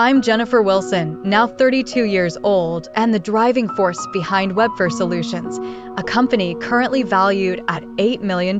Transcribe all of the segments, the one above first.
I'm Jennifer Wilson, now 32 years old, and the driving force behind Webfer Solutions, a company currently valued at $8 million.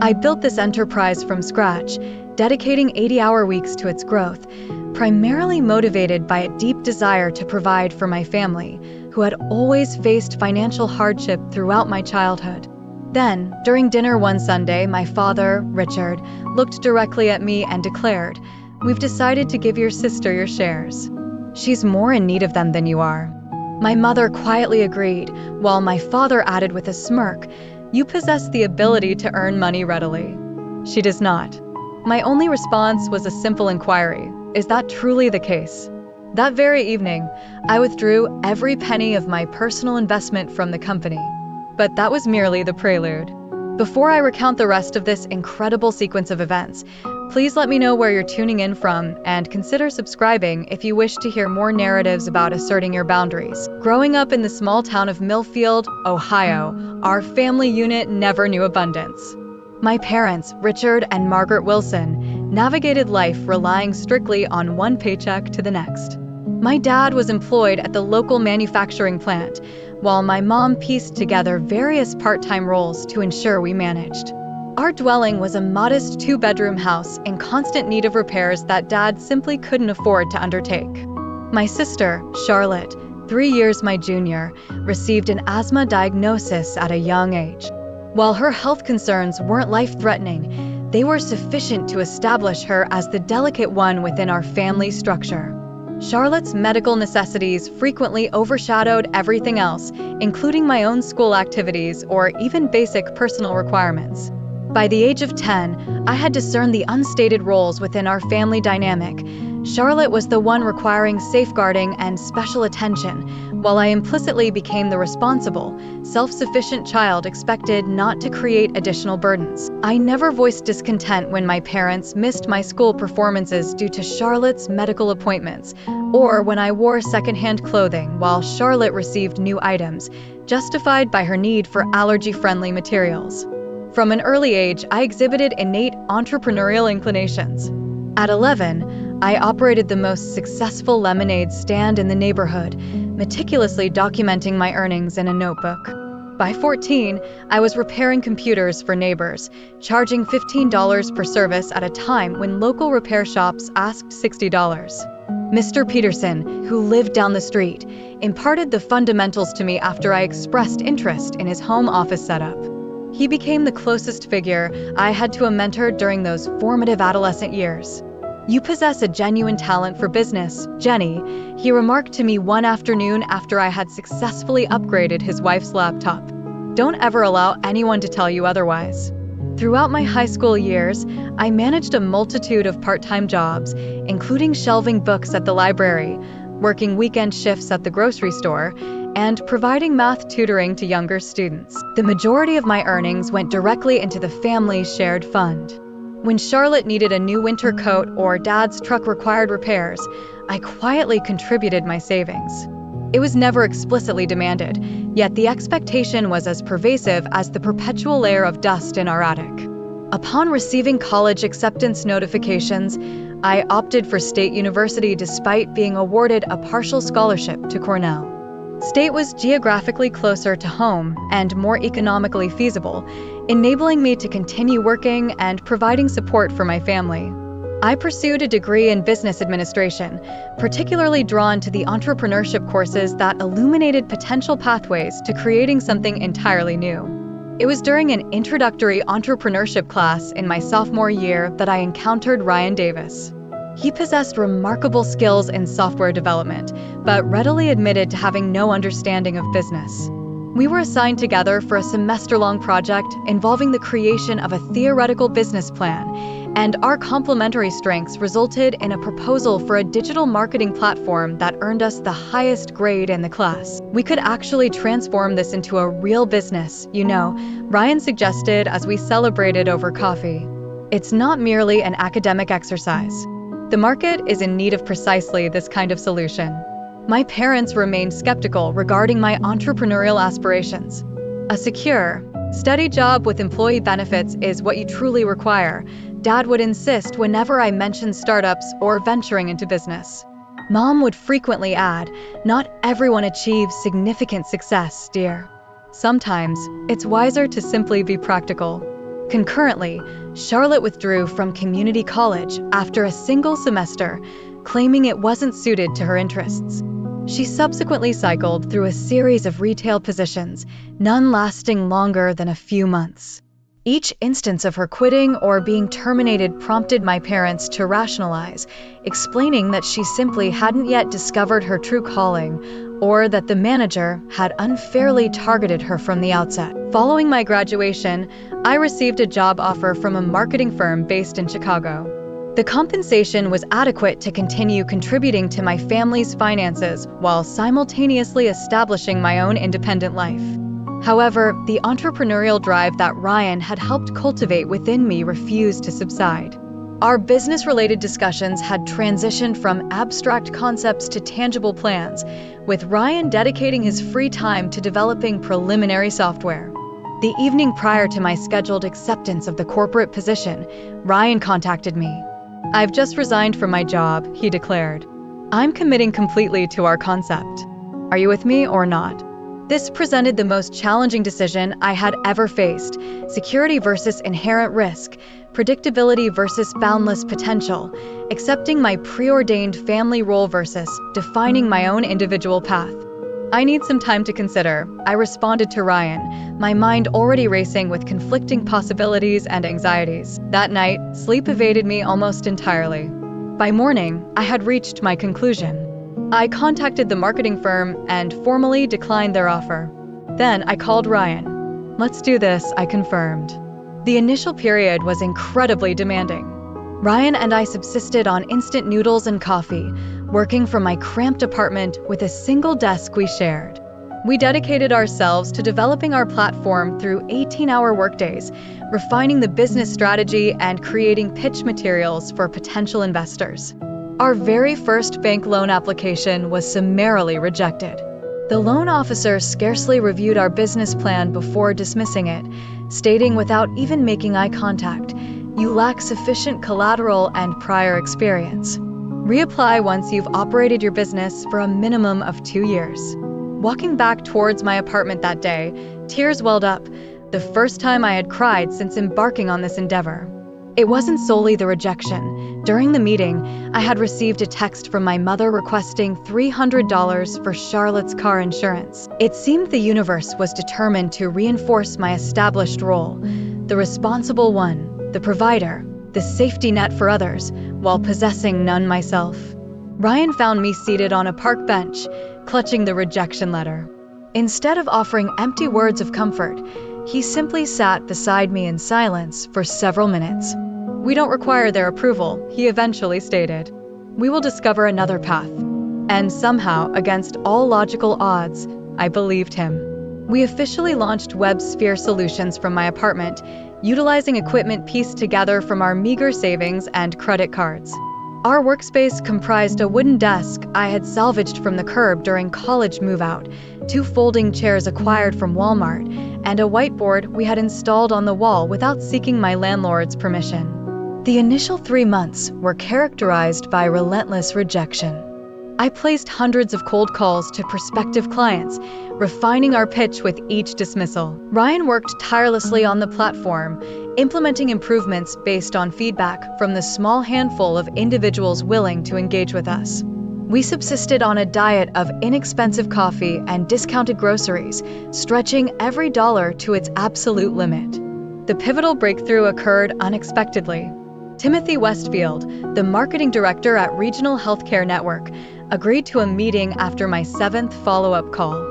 I built this enterprise from scratch, dedicating 80-hour weeks to its growth, primarily motivated by a deep desire to provide for my family, who had always faced financial hardship throughout my childhood. Then, during dinner one Sunday, my father, Richard, looked directly at me and declared, "We've decided to give your sister your shares. She's more in need of them than you are." My mother quietly agreed, while my father added with a smirk, "You possess the ability to earn money readily." She does not. My only response was a simple inquiry, "Is that truly the case?" That very evening, I withdrew every penny of my personal investment from the company. But that was merely the prelude. Before I recount the rest of this incredible sequence of events, please let me know where you're tuning in from and consider subscribing if you wish to hear more narratives about asserting your boundaries. Growing up in the small town of Millfield, Ohio, our family unit never knew abundance. My parents, Richard and Margaret Wilson, navigated life relying strictly on one paycheck to the next. My dad was employed at the local manufacturing plant, while my mom pieced together various part-time roles to ensure we managed. Our dwelling was a modest two-bedroom house in constant need of repairs that Dad simply couldn't afford to undertake. My sister, Charlotte, 3 years my junior, received an asthma diagnosis at a young age. While her health concerns weren't life-threatening, they were sufficient to establish her as the delicate one within our family structure. Charlotte's medical necessities frequently overshadowed everything else, including my own school activities or even basic personal requirements. By the age of 10, I had discerned the unstated roles within our family dynamic. Charlotte was the one requiring safeguarding and special attention, while I implicitly became the responsible, self-sufficient child expected not to create additional burdens. I never voiced discontent when my parents missed my school performances due to Charlotte's medical appointments, or when I wore secondhand clothing while Charlotte received new items, justified by her need for allergy-friendly materials. From an early age, I exhibited innate entrepreneurial inclinations. At 11, I operated the most successful lemonade stand in the neighborhood, meticulously documenting my earnings in a notebook. By 14, I was repairing computers for neighbors, charging $15 per service at a time when local repair shops asked $60. Mr. Peterson, who lived down the street, imparted the fundamentals to me after I expressed interest in his home office setup. He became the closest figure I had to a mentor during those formative adolescent years. "You possess a genuine talent for business, Jenny," he remarked to me one afternoon after I had successfully upgraded his wife's laptop. "Don't ever allow anyone to tell you otherwise." Throughout my high school years, I managed a multitude of part-time jobs, including shelving books at the library, working weekend shifts at the grocery store, and providing math tutoring to younger students. The majority of my earnings went directly into the family's shared fund. When Charlotte needed a new winter coat or Dad's truck required repairs, I quietly contributed my savings. It was never explicitly demanded, yet the expectation was as pervasive as the perpetual layer of dust in our attic. Upon receiving college acceptance notifications, I opted for State University despite being awarded a partial scholarship to Cornell. State was geographically closer to home and more economically feasible, enabling me to continue working and providing support for my family. I pursued a degree in business administration, particularly drawn to the entrepreneurship courses that illuminated potential pathways to creating something entirely new. It was during an introductory entrepreneurship class in my sophomore year that I encountered Ryan Davis. He possessed remarkable skills in software development, but readily admitted to having no understanding of business. We were assigned together for a semester-long project involving the creation of a theoretical business plan, and our complementary strengths resulted in a proposal for a digital marketing platform that earned us the highest grade in the class. "We could actually transform this into a real business, you know," Ryan suggested as we celebrated over coffee. "It's not merely an academic exercise. The market is in need of precisely this kind of solution." My parents remained skeptical regarding my entrepreneurial aspirations. "A secure, steady job with employee benefits is what you truly require," Dad would insist whenever I mentioned startups or venturing into business. Mom would frequently add, "Not everyone achieves significant success, dear. Sometimes it's wiser to simply be practical." Concurrently, Charlotte withdrew from community college after a single semester, claiming it wasn't suited to her interests. She subsequently cycled through a series of retail positions, none lasting longer than a few months. Each instance of her quitting or being terminated prompted my parents to rationalize, explaining that she simply hadn't yet discovered her true calling, or that the manager had unfairly targeted her from the outset. Following my graduation, I received a job offer from a marketing firm based in Chicago. The compensation was adequate to continue contributing to my family's finances while simultaneously establishing my own independent life. However, the entrepreneurial drive that Ryan had helped cultivate within me refused to subside. Our business-related discussions had transitioned from abstract concepts to tangible plans, with Ryan dedicating his free time to developing preliminary software. The evening prior to my scheduled acceptance of the corporate position, Ryan contacted me. "I've just resigned from my job," he declared. "I'm committing completely to our concept. Are you with me or not?" This presented the most challenging decision I had ever faced: security versus inherent risk, predictability versus boundless potential, accepting my preordained family role versus defining my own individual path. "I need some time to consider," I responded to Ryan, my mind already racing with conflicting possibilities and anxieties. That night, sleep evaded me almost entirely. By morning, I had reached my conclusion. I contacted the marketing firm and formally declined their offer. Then I called Ryan. "Let's do this," I confirmed. The initial period was incredibly demanding. Ryan and I subsisted on instant noodles and coffee, working from my cramped apartment with a single desk we shared. We dedicated ourselves to developing our platform through 18-hour workdays, refining the business strategy and creating pitch materials for potential investors. Our very first bank loan application was summarily rejected. The loan officer scarcely reviewed our business plan before dismissing it, stating without even making eye contact, "You lack sufficient collateral and prior experience. Reapply once you've operated your business for a minimum of 2 years." Walking back towards my apartment that day, tears welled up, the first time I had cried since embarking on this endeavor. It wasn't solely the rejection. During the meeting, I had received a text from my mother requesting $300 for Charlotte's car insurance. It seemed the universe was determined to reinforce my established role, the responsible one, the provider, the safety net for others, while possessing none myself. Ryan found me seated on a park bench, clutching the rejection letter. Instead of offering empty words of comfort, he simply sat beside me in silence for several minutes. "We don't require their approval," he eventually stated. "We will discover another path." And somehow, against all logical odds, I believed him. We officially launched WebSphere Solutions from my apartment, utilizing equipment pieced together from our meager savings and credit cards. Our workspace comprised a wooden desk I had salvaged from the curb during college move-out, 2 folding chairs acquired from Walmart, and a whiteboard we had installed on the wall without seeking my landlord's permission. The initial 3 months were characterized by relentless rejection. I placed hundreds of cold calls to prospective clients, refining our pitch with each dismissal. Ryan worked tirelessly on the platform, implementing improvements based on feedback from the small handful of individuals willing to engage with us. We subsisted on a diet of inexpensive coffee and discounted groceries, stretching every dollar to its absolute limit. The pivotal breakthrough occurred unexpectedly. Timothy Westfield, the marketing director at Regional Healthcare Network, agreed to a meeting after my 7th follow-up call.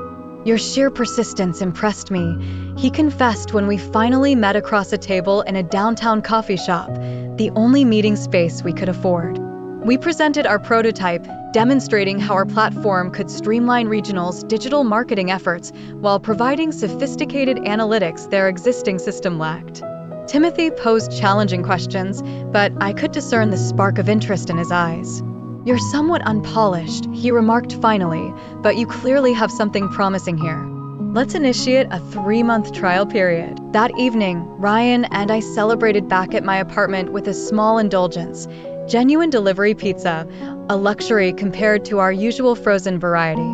"Your sheer persistence impressed me," he confessed when we finally met across a table in a downtown coffee shop, the only meeting space we could afford. We presented our prototype, demonstrating how our platform could streamline Regional's digital marketing efforts while providing sophisticated analytics their existing system lacked. Timothy posed challenging questions, but I could discern the spark of interest in his eyes. "You're somewhat unpolished," he remarked finally, "but you clearly have something promising here. Let's initiate a 3-month trial period." That evening, Ryan and I celebrated back at my apartment with a small indulgence, genuine delivery pizza, a luxury compared to our usual frozen variety.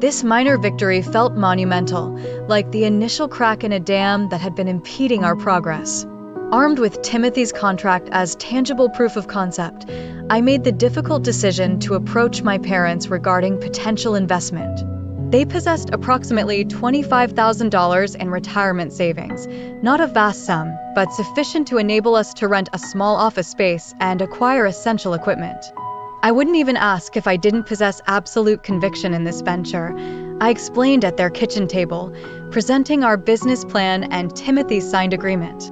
This minor victory felt monumental, like the initial crack in a dam that had been impeding our progress. Armed with Timothy's contract as tangible proof of concept, I made the difficult decision to approach my parents regarding potential investment. They possessed approximately $25,000 in retirement savings, not a vast sum, but sufficient to enable us to rent a small office space and acquire essential equipment. I wouldn't even ask if I didn't possess absolute conviction in this venture. I explained at their kitchen table, presenting our business plan and Timothy's signed agreement.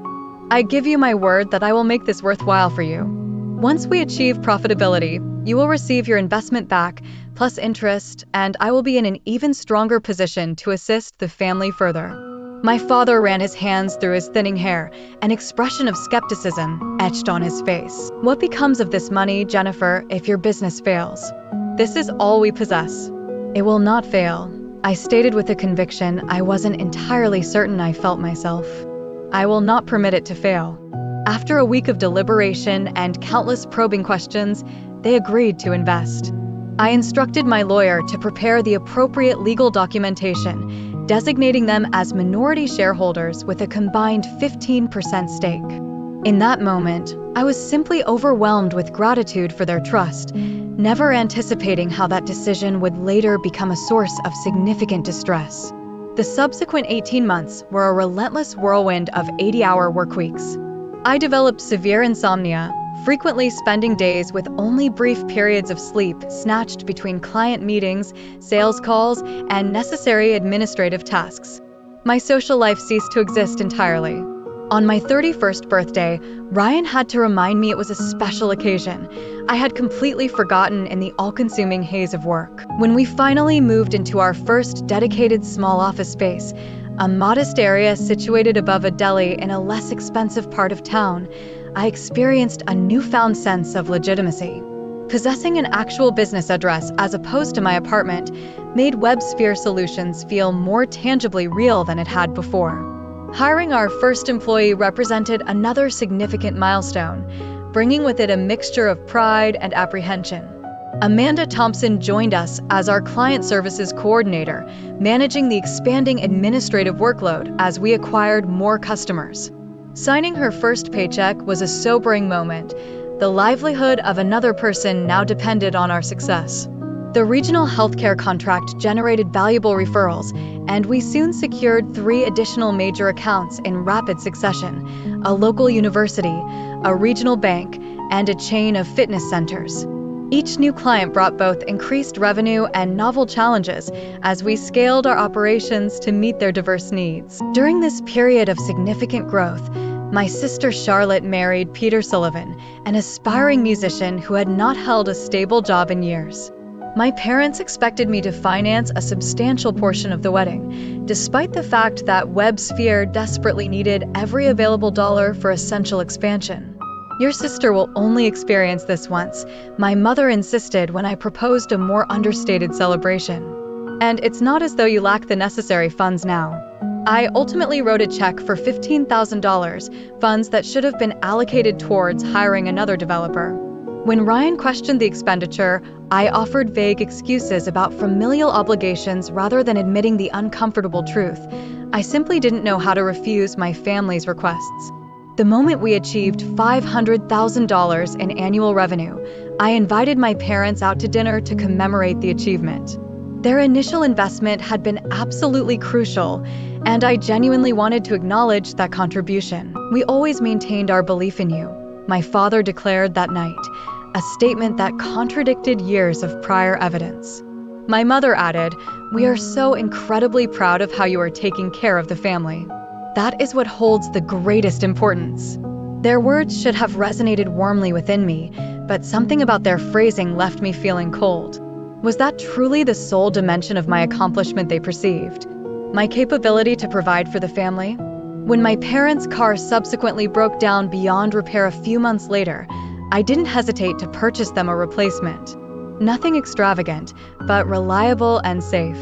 I give you my word that I will make this worthwhile for you. Once we achieve profitability, you will receive your investment back, plus interest, and I will be in an even stronger position to assist the family further. My father ran his hands through his thinning hair, an expression of skepticism etched on his face. What becomes of this money, Jennifer, if your business fails? This is all we possess. It will not fail, I stated with a conviction I wasn't entirely certain I felt myself. I will not permit it to fail. After a week of deliberation and countless probing questions, they agreed to invest. I instructed my lawyer to prepare the appropriate legal documentation, designating them as minority shareholders with a combined 15% stake. In that moment, I was simply overwhelmed with gratitude for their trust, never anticipating how that decision would later become a source of significant distress. The subsequent 18 months were a relentless whirlwind of 80-hour workweeks. I developed severe insomnia, frequently spending days with only brief periods of sleep snatched between client meetings, sales calls, and necessary administrative tasks. My social life ceased to exist entirely. On my 31st birthday, Ryan had to remind me it was a special occasion. I had completely forgotten in the all-consuming haze of work. When we finally moved into our first dedicated small office space, a modest area situated above a deli in a less expensive part of town, I experienced a newfound sense of legitimacy. Possessing an actual business address as opposed to my apartment made WebSphere Solutions feel more tangibly real than it had before. Hiring our first employee represented another significant milestone, bringing with it a mixture of pride and apprehension. Amanda Thompson joined us as our client services coordinator, managing the expanding administrative workload as we acquired more customers. Signing her first paycheck was a sobering moment. The livelihood of another person now depended on our success. The regional healthcare contract generated valuable referrals, and we soon secured 3 additional major accounts in rapid succession: a local university, a regional bank, and a chain of fitness centers. Each new client brought both increased revenue and novel challenges as we scaled our operations to meet their diverse needs. During this period of significant growth, my sister Charlotte married Peter Sullivan, an aspiring musician who had not held a stable job in years. My parents expected me to finance a substantial portion of the wedding, despite the fact that WebSphere desperately needed every available dollar for essential expansion. Your sister will only experience this once, my mother insisted when I proposed a more understated celebration. And it's not as though you lack the necessary funds now. I ultimately wrote a check for $15,000, funds that should have been allocated towards hiring another developer. When Ryan questioned the expenditure, I offered vague excuses about familial obligations rather than admitting the uncomfortable truth. I simply didn't know how to refuse my family's requests. The moment we achieved $500,000 in annual revenue, I invited my parents out to dinner to commemorate the achievement. Their initial investment had been absolutely crucial, and I genuinely wanted to acknowledge that contribution. "We always maintained our belief in you," my father declared that night, a statement that contradicted years of prior evidence. My mother added, "We are so incredibly proud of how you are taking care of the family. That is what holds the greatest importance." Their words should have resonated warmly within me, but something about their phrasing left me feeling cold. Was that truly the sole dimension of my accomplishment they perceived? My capability to provide for the family? When my parents' car subsequently broke down beyond repair a few months later, I didn't hesitate to purchase them a replacement. Nothing extravagant, but reliable and safe.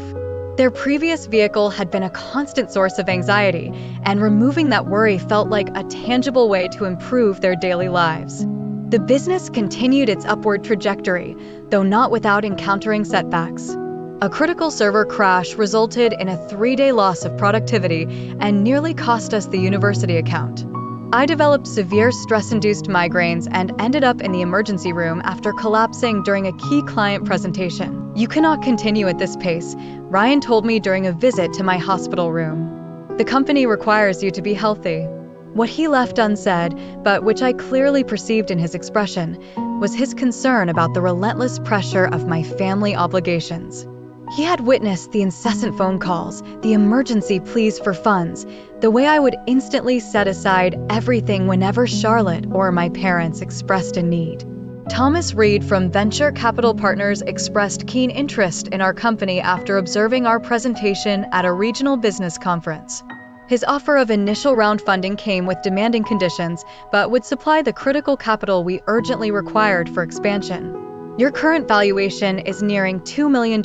Their previous vehicle had been a constant source of anxiety, and removing that worry felt like a tangible way to improve their daily lives. The business continued its upward trajectory, though not without encountering setbacks. A critical server crash resulted in a 3-day loss of productivity and nearly cost us the university account. I developed severe stress-induced migraines and ended up in the emergency room after collapsing during a key client presentation. "You cannot continue at this pace," Ryan told me during a visit to my hospital room. "The company requires you to be healthy." What he left unsaid, but which I clearly perceived in his expression, was his concern about the relentless pressure of my family obligations. He had witnessed the incessant phone calls, the emergency pleas for funds, the way I would instantly set aside everything whenever Charlotte or my parents expressed a need. Thomas Reed from Venture Capital Partners expressed keen interest in our company after observing our presentation at a regional business conference. His offer of initial round funding came with demanding conditions, but would supply the critical capital we urgently required for expansion. "Your current valuation is nearing $2 million,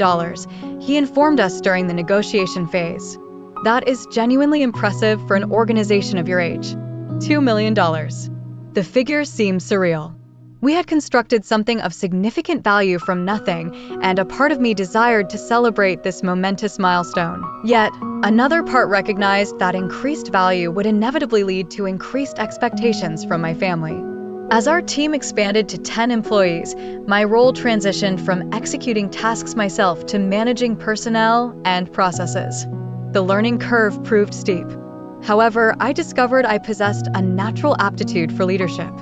he informed us during the negotiation phase. "That is genuinely impressive for an organization of your age. $2 million. The figure seemed surreal. We had constructed something of significant value from nothing, and a part of me desired to celebrate this momentous milestone. Yet, another part recognized that increased value would inevitably lead to increased expectations from my family. As our team expanded to 10 employees, my role transitioned from executing tasks myself to managing personnel and processes. The learning curve proved steep. However, I discovered I possessed a natural aptitude for leadership.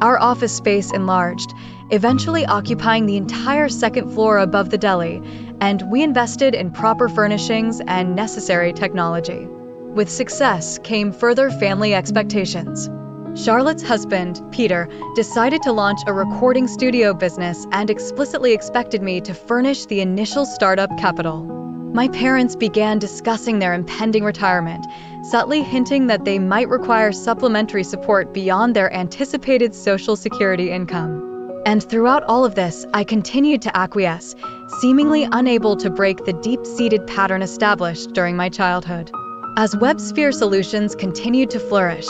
Our office space enlarged, eventually occupying the entire second floor above the deli, and we invested in proper furnishings and necessary technology. With success came further family expectations. Charlotte's husband, Peter, decided to launch a recording studio business and explicitly expected me to furnish the initial startup capital. My parents began discussing their impending retirement, subtly hinting that they might require supplementary support beyond their anticipated Social Security income. And throughout all of this, I continued to acquiesce, seemingly unable to break the deep-seated pattern established during my childhood. As WebSphere Solutions continued to flourish,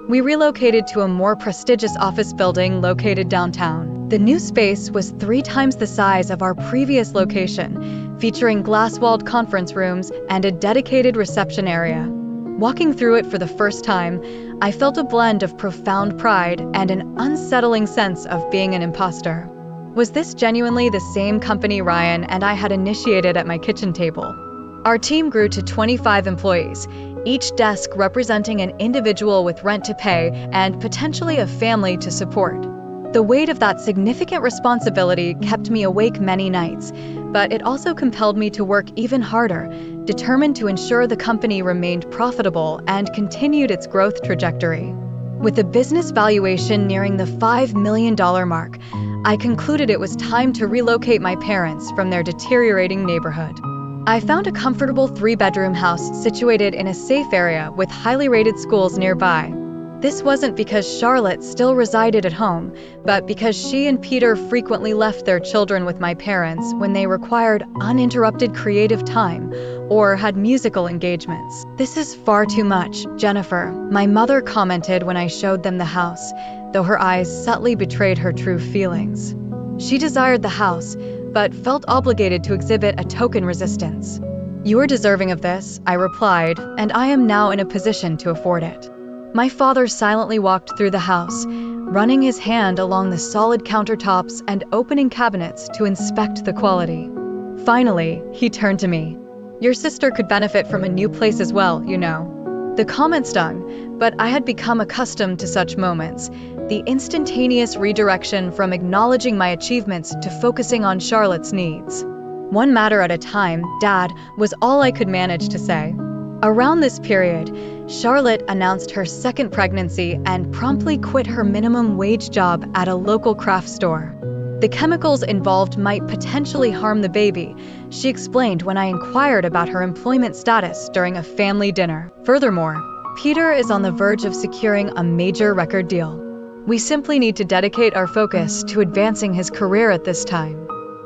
we relocated to a more prestigious office building located downtown. The new space was 3 times the size of our previous location, featuring glass-walled conference rooms and a dedicated reception area. Walking through it for the first time, I felt a blend of profound pride and an unsettling sense of being an imposter. Was this genuinely the same company Ryan and I had initiated at my kitchen table? Our team grew to 25 employees, each desk representing an individual with rent to pay and potentially a family to support. The weight of that significant responsibility kept me awake many nights, but it also compelled me to work even harder, determined to ensure the company remained profitable and continued its growth trajectory. With the business valuation nearing the $5 million mark, I concluded it was time to relocate my parents from their deteriorating neighborhood. I found a comfortable 3-bedroom house situated in a safe area with highly rated schools nearby. This wasn't because Charlotte still resided at home, but because she and Peter frequently left their children with my parents when they required uninterrupted creative time or had musical engagements. "This is far too much, Jennifer," my mother commented when I showed them the house, though her eyes subtly betrayed her true feelings. She desired the house, but felt obligated to exhibit a token resistance. "You are deserving of this," I replied, "and I am now in a position to afford it." My father silently walked through the house, running his hand along the solid countertops and opening cabinets to inspect the quality. Finally, he turned to me. "Your sister could benefit from a new place as well, you know." The comment stung, but I had become accustomed to such moments, the instantaneous redirection from acknowledging my achievements to focusing on Charlotte's needs. "One matter at a time, Dad," was all I could manage to say. Around this period, Charlotte announced her second pregnancy and promptly quit her minimum wage job at a local craft store. The chemicals involved might potentially harm the baby, she explained when I inquired about her employment status during a family dinner. Furthermore, Peter is on the verge of securing a major record deal. We simply need to dedicate our focus to advancing his career at this time.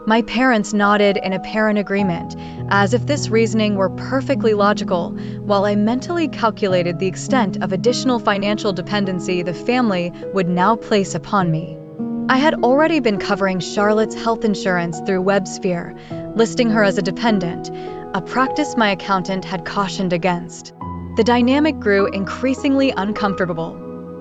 My parents nodded in apparent agreement, as if this reasoning were perfectly logical, while I mentally calculated the extent of additional financial dependency the family would now place upon me. I had already been covering Charlotte's health insurance through WebSphere, listing her as a dependent, a practice my accountant had cautioned against. The dynamic grew increasingly uncomfortable.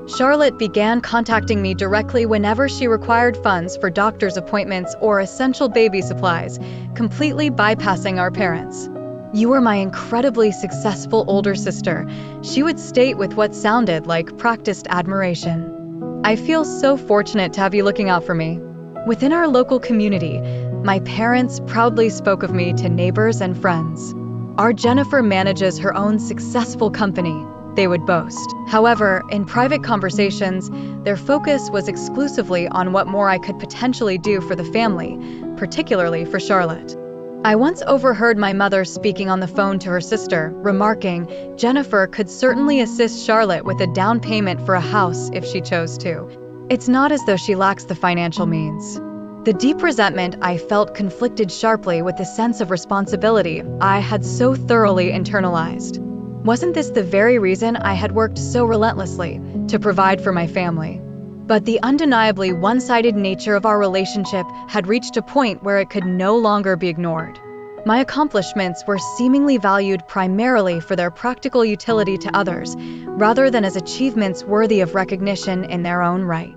Charlotte began contacting me directly whenever she required funds for doctor's appointments or essential baby supplies, completely bypassing our parents. "You are my incredibly successful older sister," she would state with what sounded like practiced admiration. "I feel so fortunate to have you looking out for me." Within our local community, my parents proudly spoke of me to neighbors and friends. "Our Jennifer manages her own successful company," they would boast. However, in private conversations, their focus was exclusively on what more I could potentially do for the family, particularly for Charlotte. I once overheard my mother speaking on the phone to her sister, remarking, "Jennifer could certainly assist Charlotte with a down payment for a house if she chose to. It's not as though she lacks the financial means." The deep resentment I felt conflicted sharply with the sense of responsibility I had so thoroughly internalized. Wasn't this the very reason I had worked so relentlessly to provide for my family? But the undeniably one-sided nature of our relationship had reached a point where it could no longer be ignored. My accomplishments were seemingly valued primarily for their practical utility to others, rather than as achievements worthy of recognition in their own right.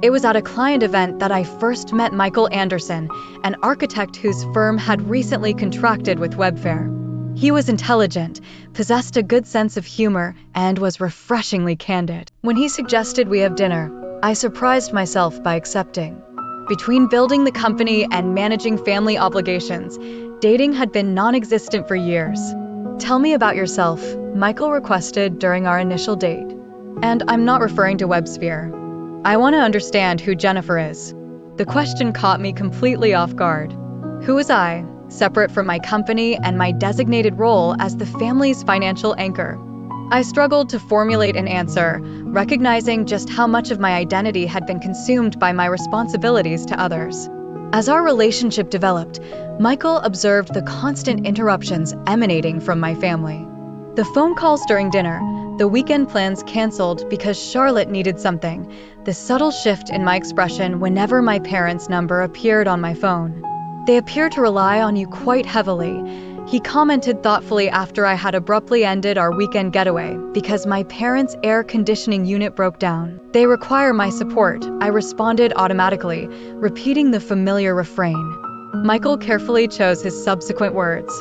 It was at a client event that I first met Michael Anderson, an architect whose firm had recently contracted with Webfair. He was intelligent, possessed a good sense of humor, and was refreshingly candid. When he suggested we have dinner, I surprised myself by accepting. Between building the company and managing family obligations, dating had been non-existent for years. "Tell me about yourself," Michael requested during our initial date. "And I'm not referring to WebSphere. I want to understand who Jennifer is." The question caught me completely off guard. Who was I, separate from my company and my designated role as the family's financial anchor? I struggled to formulate an answer, recognizing just how much of my identity had been consumed by my responsibilities to others. As our relationship developed, Michael observed the constant interruptions emanating from my family. The phone calls during dinner, the weekend plans canceled because Charlotte needed something, the subtle shift in my expression whenever my parents' number appeared on my phone. "They appear to rely on you quite heavily," he commented thoughtfully after I had abruptly ended our weekend getaway because my parents' air conditioning unit broke down. "They require my support," I responded automatically, repeating the familiar refrain. Michael carefully chose his subsequent words.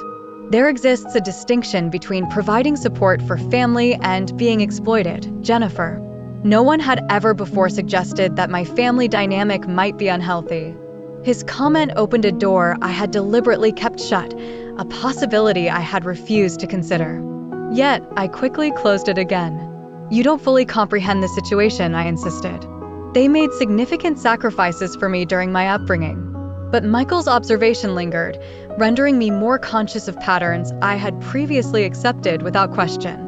"There exists a distinction between providing support for family and being exploited, Jennifer." No one had ever before suggested that my family dynamic might be unhealthy. His comment opened a door I had deliberately kept shut, a possibility I had refused to consider. Yet, I quickly closed it again. "You don't fully comprehend the situation," I insisted. "They made significant sacrifices for me during my upbringing." But Michael's observation lingered, rendering me more conscious of patterns I had previously accepted without question.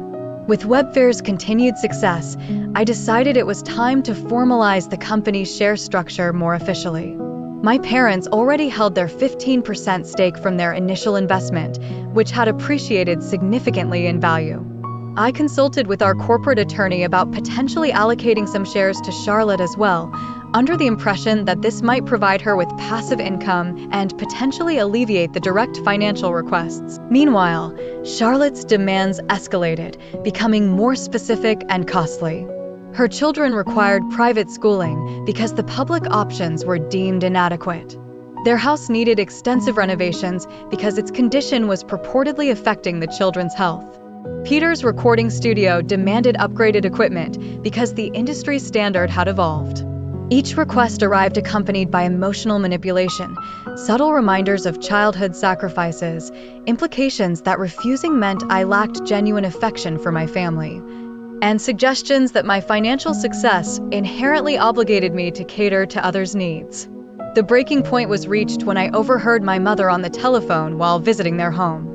With Webfair's continued success, I decided it was time to formalize the company's share structure more officially. My parents already held their 15% stake from their initial investment, which had appreciated significantly in value. I consulted with our corporate attorney about potentially allocating some shares to Charlotte as well, under the impression that this might provide her with passive income and potentially alleviate the direct financial requests. Meanwhile, Charlotte's demands escalated, becoming more specific and costly. Her children required private schooling because the public options were deemed inadequate. Their house needed extensive renovations because its condition was purportedly affecting the children's health. Peter's recording studio demanded upgraded equipment because the industry standard had evolved. Each request arrived accompanied by emotional manipulation, subtle reminders of childhood sacrifices, implications that refusing meant I lacked genuine affection for my family, and suggestions that my financial success inherently obligated me to cater to others' needs. The breaking point was reached when I overheard my mother on the telephone while visiting their home.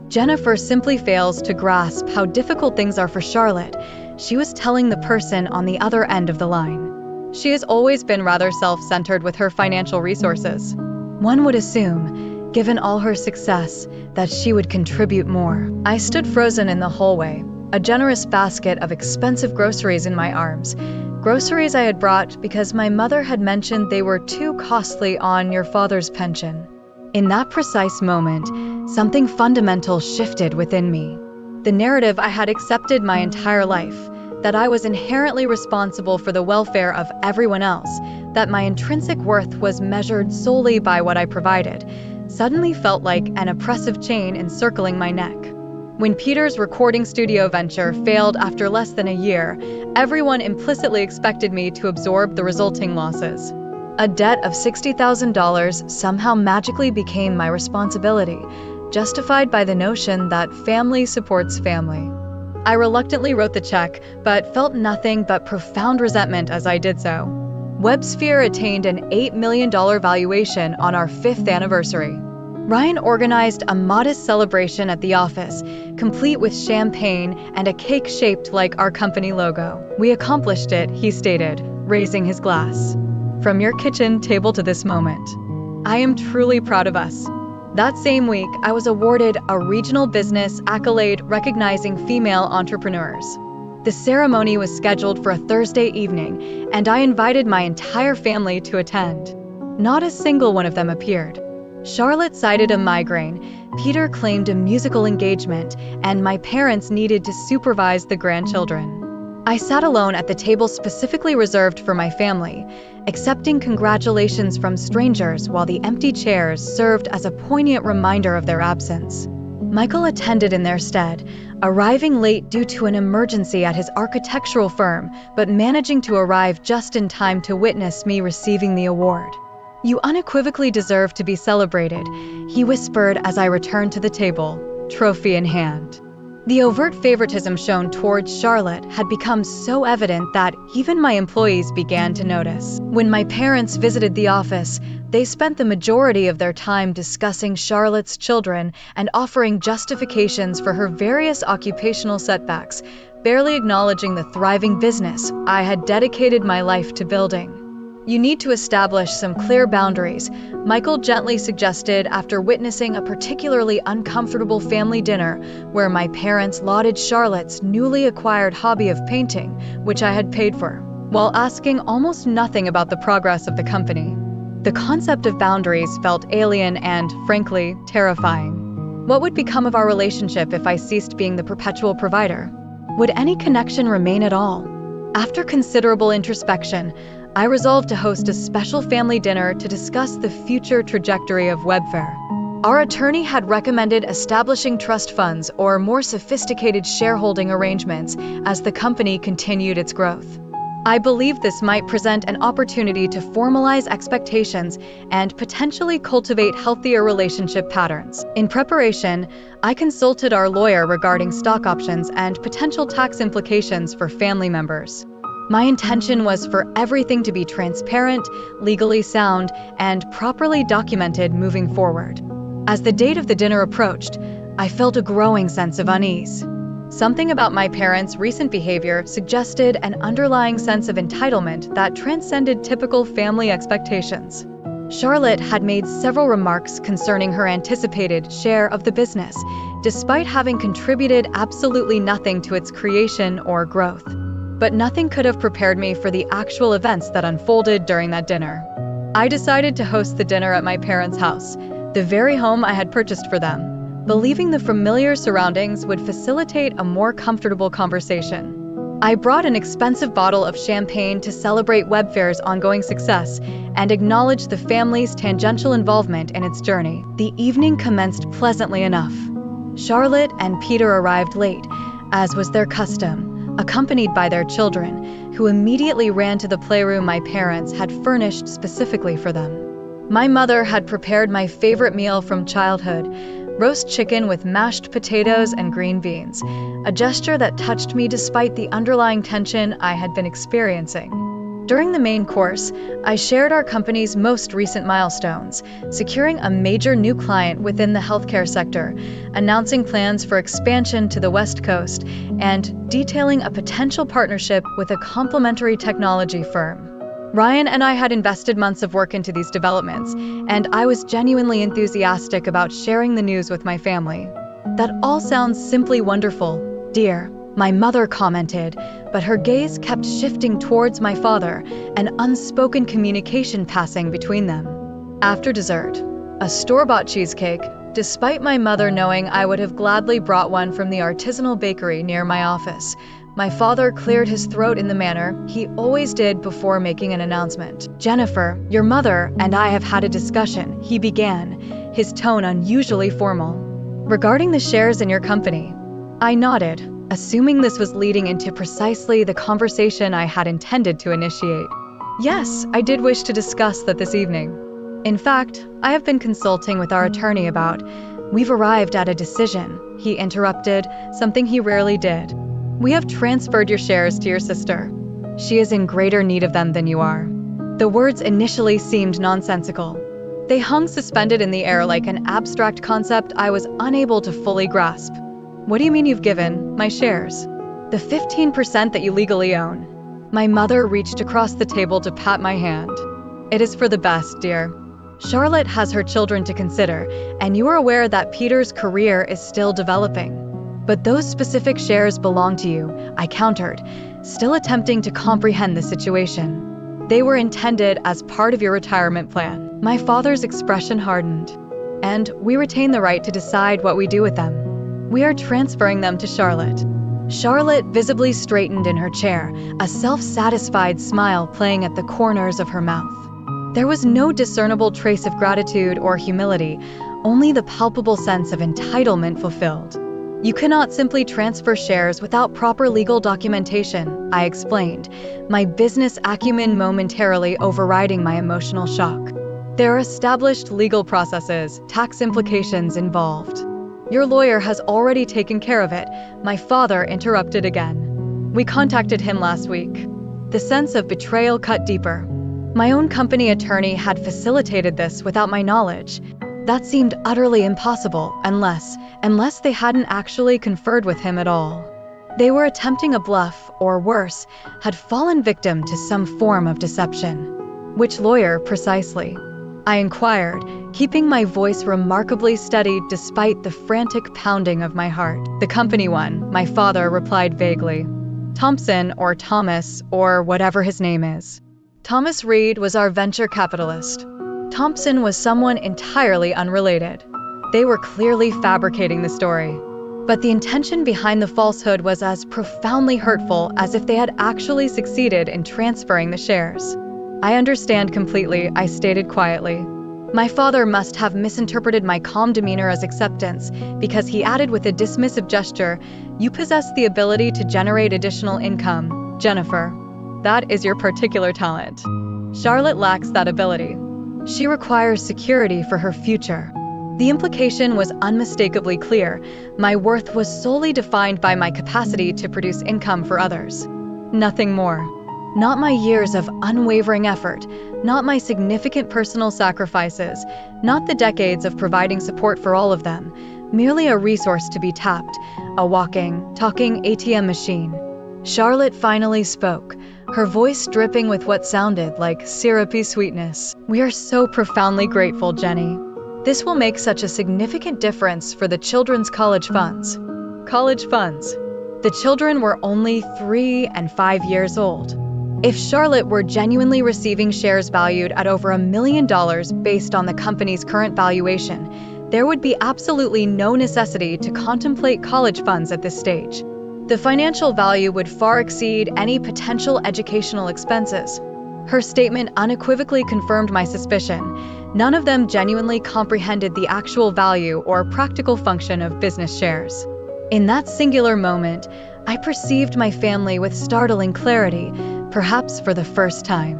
"Jennifer simply fails to grasp how difficult things are for Charlotte," she was telling the person on the other end of the line. "She has always been rather self-centered with her financial resources. One would assume, given all her success, that she would contribute more." I stood frozen in the hallway, a generous basket of expensive groceries in my arms, Groceries I had brought because my mother had mentioned they were too costly on your father's pension. In that precise moment, something fundamental shifted within me. The narrative I had accepted my entire life, that I was inherently responsible for the welfare of everyone else, that my intrinsic worth was measured solely by what I provided, suddenly felt like an oppressive chain encircling my neck. When Peter's recording studio venture failed after less than a year, everyone implicitly expected me to absorb the resulting losses. A debt of $60,000 somehow magically became my responsibility, justified by the notion that family supports family. I reluctantly wrote the check, but felt nothing but profound resentment as I did so. WebSphere attained an $8 million valuation on our 5th anniversary. Ryan organized a modest celebration at the office, complete with champagne and a cake shaped like our company logo. "We accomplished it," he stated, raising his glass. "From your kitchen table to this moment. I am truly proud of us." That same week, I was awarded a regional business accolade recognizing female entrepreneurs. The ceremony was scheduled for a Thursday evening, and I invited my entire family to attend. Not a single one of them appeared. Charlotte cited a migraine, Peter claimed a musical engagement, and my parents needed to supervise the grandchildren. I sat alone at the table specifically reserved for my family, accepting congratulations from strangers while the empty chairs served as a poignant reminder of their absence. Michael attended in their stead, arriving late due to an emergency at his architectural firm, but managing to arrive just in time to witness me receiving the award. "You unequivocally deserve to be celebrated," he whispered as I returned to the table, trophy in hand. The overt favoritism shown towards Charlotte had become so evident that even my employees began to notice. When my parents visited the office, they spent the majority of their time discussing Charlotte's children and offering justifications for her various occupational setbacks, barely acknowledging the thriving business I had dedicated my life to building. "You need to establish some clear boundaries," Michael gently suggested after witnessing a particularly uncomfortable family dinner where my parents lauded Charlotte's newly acquired hobby of painting, which I had paid for, while asking almost nothing about the progress of the company. The concept of boundaries felt alien and, frankly, terrifying. What would become of our relationship if I ceased being the perpetual provider? Would any connection remain at all? After considerable introspection, I resolved to host a special family dinner to discuss the future trajectory of Webfair. Our attorney had recommended establishing trust funds or more sophisticated shareholding arrangements as the company continued its growth. I believed this might present an opportunity to formalize expectations and potentially cultivate healthier relationship patterns. In preparation, I consulted our lawyer regarding stock options and potential tax implications for family members. My intention was for everything to be transparent, legally sound, and properly documented moving forward. As the date of the dinner approached, I felt a growing sense of unease. Something about my parents' recent behavior suggested an underlying sense of entitlement that transcended typical family expectations. Charlotte had made several remarks concerning her anticipated share of the business, despite having contributed absolutely nothing to its creation or growth. But nothing could have prepared me for the actual events that unfolded during that dinner. I decided to host the dinner at my parents' house, the very home I had purchased for them, believing the familiar surroundings would facilitate a more comfortable conversation. I brought an expensive bottle of champagne to celebrate Webfair's ongoing success and acknowledge the family's tangential involvement in its journey. The evening commenced pleasantly enough. Charlotte and Peter arrived late, as was their custom, accompanied by their children, who immediately ran to the playroom my parents had furnished specifically for them. My mother had prepared my favorite meal from childhood, roast chicken with mashed potatoes and green beans, a gesture that touched me despite the underlying tension I had been experiencing. During the main course, I shared our company's most recent milestones, securing a major new client within the healthcare sector, announcing plans for expansion to the West Coast, and detailing a potential partnership with a complementary technology firm. Ryan and I had invested months of work into these developments, and I was genuinely enthusiastic about sharing the news with my family. "That all sounds simply wonderful, dear," My mother commented, but her gaze kept shifting towards my father, an unspoken communication passing between them. After dessert, a store-bought cheesecake, despite my mother knowing I would have gladly brought one from the artisanal bakery near my office, my father cleared his throat in the manner he always did before making an announcement. "Jennifer, your mother and I have had a discussion," he began, his tone unusually formal. "Regarding the shares in your company." I nodded, assuming this was leading into precisely the conversation I had intended to initiate. "Yes, I did wish to discuss that this evening. In fact, I have been consulting with our attorney about. We've arrived at a decision," he interrupted, something he rarely did. "We have transferred your shares to your sister. She is in greater need of them than you are." The words initially seemed nonsensical. They hung suspended in the air like an abstract concept I was unable to fully grasp. "What do you mean you've given my shares?" "The 15% that you legally own." My mother reached across the table to pat my hand. "It is for the best, dear. Charlotte has her children to consider, and you are aware that Peter's career is still developing. But those specific shares belong to you," I countered, still attempting to comprehend the situation. "They were intended as part of your retirement plan." My father's expression hardened. "And we retain the right to decide what we do with them. We are transferring them to Charlotte." Charlotte visibly straightened in her chair, a self-satisfied smile playing at the corners of her mouth. There was no discernible trace of gratitude or humility, only the palpable sense of entitlement fulfilled. "You cannot simply transfer shares without proper legal documentation," I explained, my business acumen momentarily overriding my emotional shock. "There are established legal processes, tax implications involved." "Your lawyer has already taken care of it," my father interrupted again. "We contacted him last week." The sense of betrayal cut deeper. My own company attorney had facilitated this without my knowledge. That seemed utterly impossible unless they hadn't actually conferred with him at all. They were attempting a bluff, or worse, had fallen victim to some form of deception. "Which lawyer, precisely?" I inquired, keeping my voice remarkably steady despite the frantic pounding of my heart. "The company one," my father replied vaguely. "Thompson or Thomas or whatever his name is. Thomas Reed was our venture capitalist. Thompson was someone entirely unrelated." They were clearly fabricating the story. But the intention behind the falsehood was as profoundly hurtful as if they had actually succeeded in transferring the shares. "I understand completely," I stated quietly. My father must have misinterpreted my calm demeanor as acceptance, because he added with a dismissive gesture, "You possess the ability to generate additional income, Jennifer. That is your particular talent. Charlotte lacks that ability. She requires security for her future." The implication was unmistakably clear. My worth was solely defined by my capacity to produce income for others. Nothing more. Not my years of unwavering effort, not my significant personal sacrifices, not the decades of providing support for all of them, merely a resource to be tapped, a walking, talking ATM machine. Charlotte finally spoke, her voice dripping with what sounded like syrupy sweetness. "We are so profoundly grateful, Jenny. This will make such a significant difference for the children's college funds." College funds. The children were only 3 and 5 years old. If Charlotte were genuinely receiving shares valued at over $1 million based on the company's current valuation, there would be absolutely no necessity to contemplate college funds at this stage. The financial value would far exceed any potential educational expenses. Her statement unequivocally confirmed my suspicion. None of them genuinely comprehended the actual value or practical function of business shares. In that singular moment, I perceived my family with startling clarity, perhaps for the first time.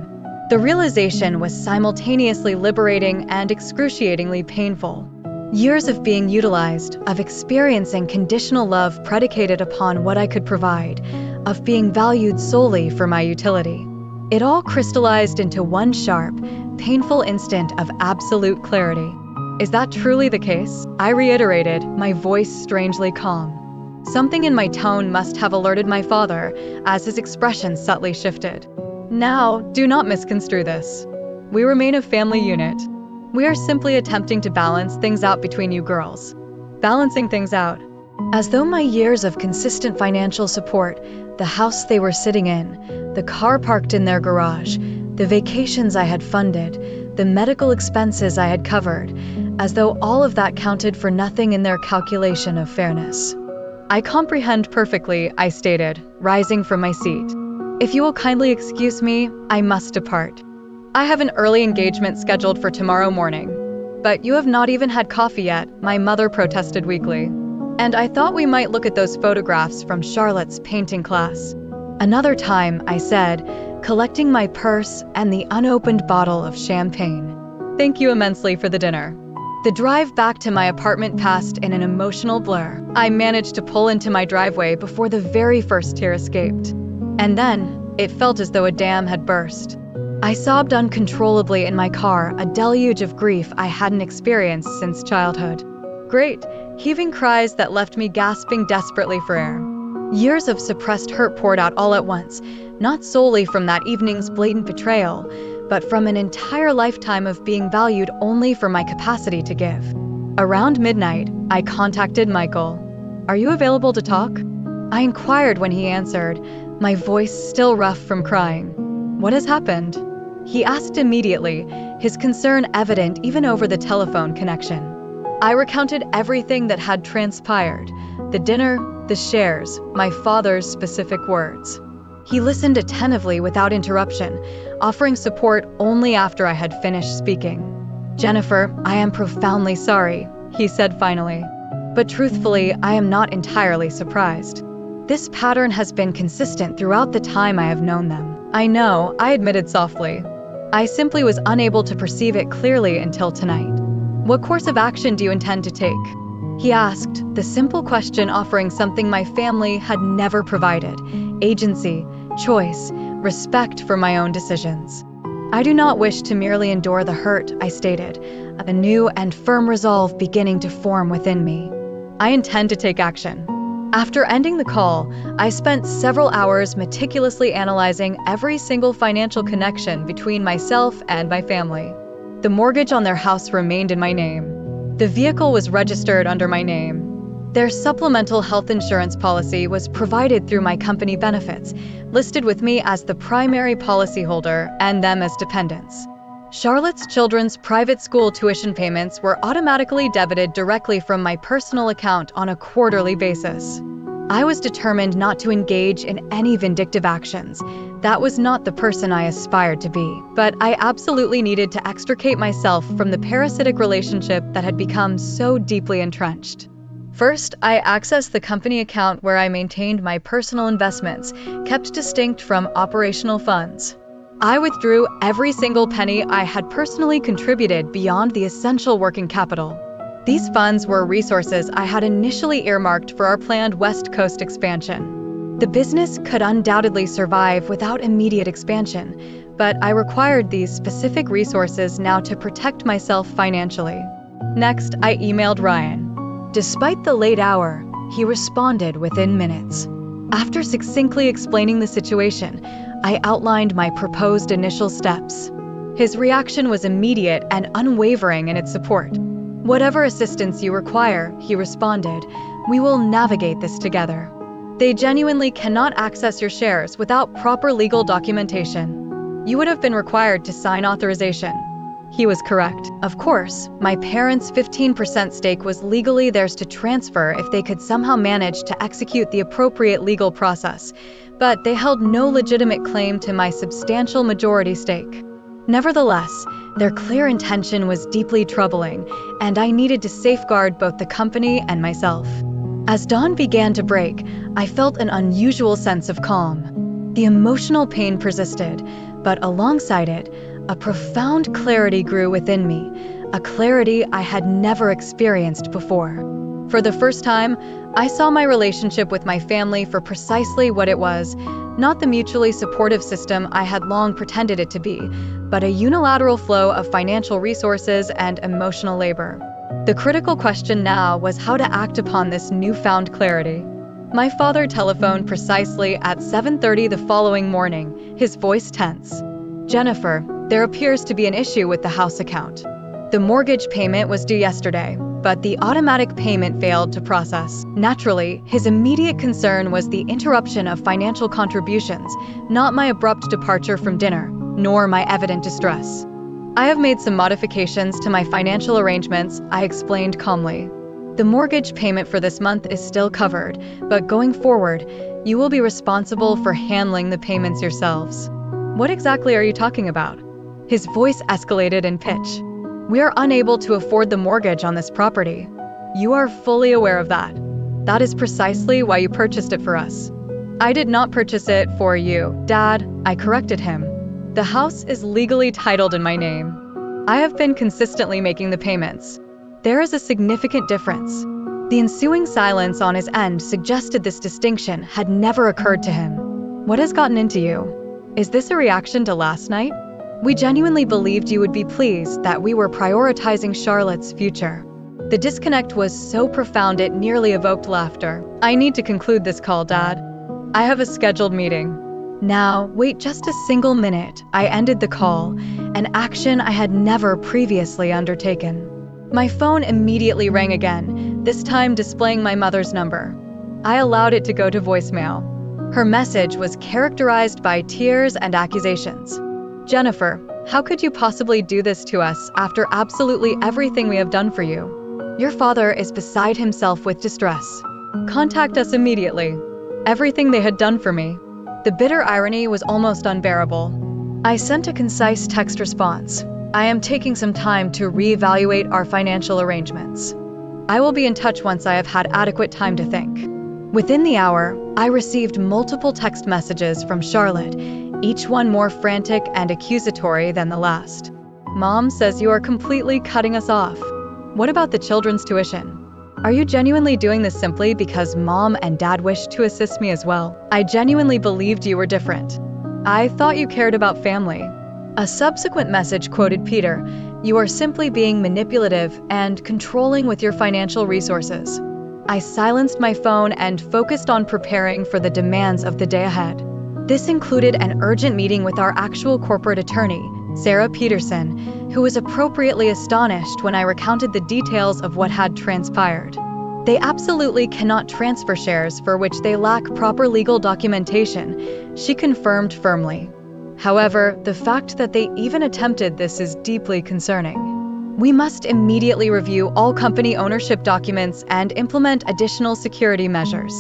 The realization was simultaneously liberating and excruciatingly painful. Years of being utilized, of experiencing conditional love predicated upon what I could provide, of being valued solely for my utility. It all crystallized into one sharp, painful instant of absolute clarity. "Is that truly the case?" I reiterated, my voice strangely calm. Something in my tone must have alerted my father, as his expression subtly shifted. "Now, do not misconstrue this. We remain a family unit. We are simply attempting to balance things out between you girls." "Balancing things out?" As though my years of consistent financial support, the house they were sitting in, the car parked in their garage, the vacations I had funded, the medical expenses I had covered, as though all of that counted for nothing in their calculation of fairness. "I comprehend perfectly," I stated, rising from my seat. "If you will kindly excuse me, I must depart. I have an early engagement scheduled for tomorrow morning." "But you have not even had coffee yet," my mother protested weakly. "And I thought we might look at those photographs from Charlotte's painting class." "Another time," I said, collecting my purse and the unopened bottle of champagne. "Thank you immensely for the dinner." The drive back to my apartment passed in an emotional blur. I managed to pull into my driveway before the very first tear escaped. And then, it felt as though a dam had burst. I sobbed uncontrollably in my car, a deluge of grief I hadn't experienced since childhood. Great, heaving cries that left me gasping desperately for air. Years of suppressed hurt poured out all at once, not solely from that evening's blatant betrayal, but from an entire lifetime of being valued only for my capacity to give. Around midnight, I contacted Michael. "Are you available to talk?" I inquired when he answered, my voice still rough from crying. "What has happened?" He asked immediately, his concern evident even over the telephone connection. I recounted everything that had transpired, the dinner, the shares, my father's specific words. He listened attentively without interruption, offering support only after I had finished speaking. "Jennifer, I am profoundly sorry," he said finally. "But truthfully, I am not entirely surprised. This pattern has been consistent throughout the time I have known them." "I know," I admitted softly. "I simply was unable to perceive it clearly until tonight." "What course of action do you intend to take?" he asked, the simple question offering something my family had never provided: agency, choice, respect for my own decisions. "I do not wish to merely endure the hurt," I stated, a new and firm resolve beginning to form within me. "I intend to take action." After ending the call, I spent several hours meticulously analyzing every single financial connection between myself and my family. The mortgage on their house remained in my name. The vehicle was registered under my name. Their supplemental health insurance policy was provided through my company benefits, listed with me as the primary policyholder and them as dependents. Charlotte's children's private school tuition payments were automatically debited directly from my personal account on a quarterly basis. I was determined not to engage in any vindictive actions. That was not the person I aspired to be, but I absolutely needed to extricate myself from the parasitic relationship that had become so deeply entrenched. First, I accessed the company account where I maintained my personal investments, kept distinct from operational funds. I withdrew every single penny I had personally contributed beyond the essential working capital. These funds were resources I had initially earmarked for our planned West Coast expansion. The business could undoubtedly survive without immediate expansion, but I required these specific resources now to protect myself financially. Next, I emailed Ryan. Despite the late hour, he responded within minutes. After succinctly explaining the situation, I outlined my proposed initial steps. His reaction was immediate and unwavering in its support. "Whatever assistance you require," he responded, "we will navigate this together. They genuinely cannot access your shares without proper legal documentation. You would have been required to sign authorization." He was correct. Of course, my parents' 15% stake was legally theirs to transfer if they could somehow manage to execute the appropriate legal process, but they held no legitimate claim to my substantial majority stake. Nevertheless, their clear intention was deeply troubling, and I needed to safeguard both the company and myself. As dawn began to break, I felt an unusual sense of calm. The emotional pain persisted, but alongside it, a profound clarity grew within me, a clarity I had never experienced before. For the first time, I saw my relationship with my family for precisely what it was, not the mutually supportive system I had long pretended it to be, but a unilateral flow of financial resources and emotional labor. The critical question now was how to act upon this newfound clarity. My father telephoned precisely at 7:30 the following morning, his voice tense. "Jennifer, there appears to be an issue with the house account. The mortgage payment was due yesterday. but the automatic payment failed to process. Naturally, his immediate concern was the interruption of financial contributions, not my abrupt departure from dinner, nor my evident distress. I have made some modifications to my financial arrangements, I explained calmly. The mortgage payment for this month is still covered, but going forward, you will be responsible for handling the payments yourselves. What exactly are you talking about? His voice escalated in pitch. We are unable to afford the mortgage on this property. You are fully aware of that. That is precisely why you purchased it for us. I did not purchase it for you, Dad, I corrected him. The house is legally titled in my name. I have been consistently making the payments. There is a significant difference. The ensuing silence on his end suggested this distinction had never occurred to him. What has gotten into you? Is this a reaction to last night? We genuinely believed you would be pleased that we were prioritizing Charlotte's future. The disconnect was so profound it nearly evoked laughter. I need to conclude this call, Dad. I have a scheduled meeting. Now, wait just a single minute. I ended the call, an action I had never previously undertaken. My phone immediately rang again, this time displaying my mother's number. I allowed it to go to voicemail. Her message was characterized by tears and accusations. Jennifer, how could you possibly do this to us after absolutely everything we have done for you? Your father is beside himself with distress. Contact us immediately. Everything they had done for me. The bitter irony was almost unbearable. I sent a concise text response. I am taking some time to reevaluate our financial arrangements. I will be in touch once I have had adequate time to think. Within the hour, I received multiple text messages from Charlotte, each one more frantic and accusatory than the last. Mom says you are completely cutting us off. What about the children's tuition? Are you genuinely doing this simply because Mom and Dad wish to assist me as well? I genuinely believed you were different. I thought you cared about family. A subsequent message quoted Peter, "You are simply being manipulative and controlling with your financial resources." I silenced my phone and focused on preparing for the demands of the day ahead. This included an urgent meeting with our actual corporate attorney, Sarah Peterson, who was appropriately astonished when I recounted the details of what had transpired. They absolutely cannot transfer shares for which they lack proper legal documentation, she confirmed firmly. However, the fact that they even attempted this is deeply concerning. We must immediately review all company ownership documents and implement additional security measures.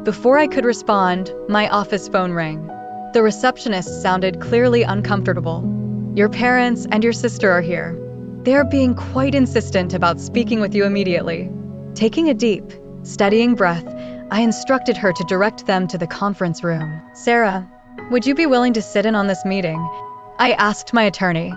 Before I could respond, my office phone rang. The receptionist sounded clearly uncomfortable. Your parents and your sister are here. They are being quite insistent about speaking with you immediately. Taking a deep, steadying breath, I instructed her to direct them to the conference room. Sarah, would you be willing to sit in on this meeting? I asked my attorney.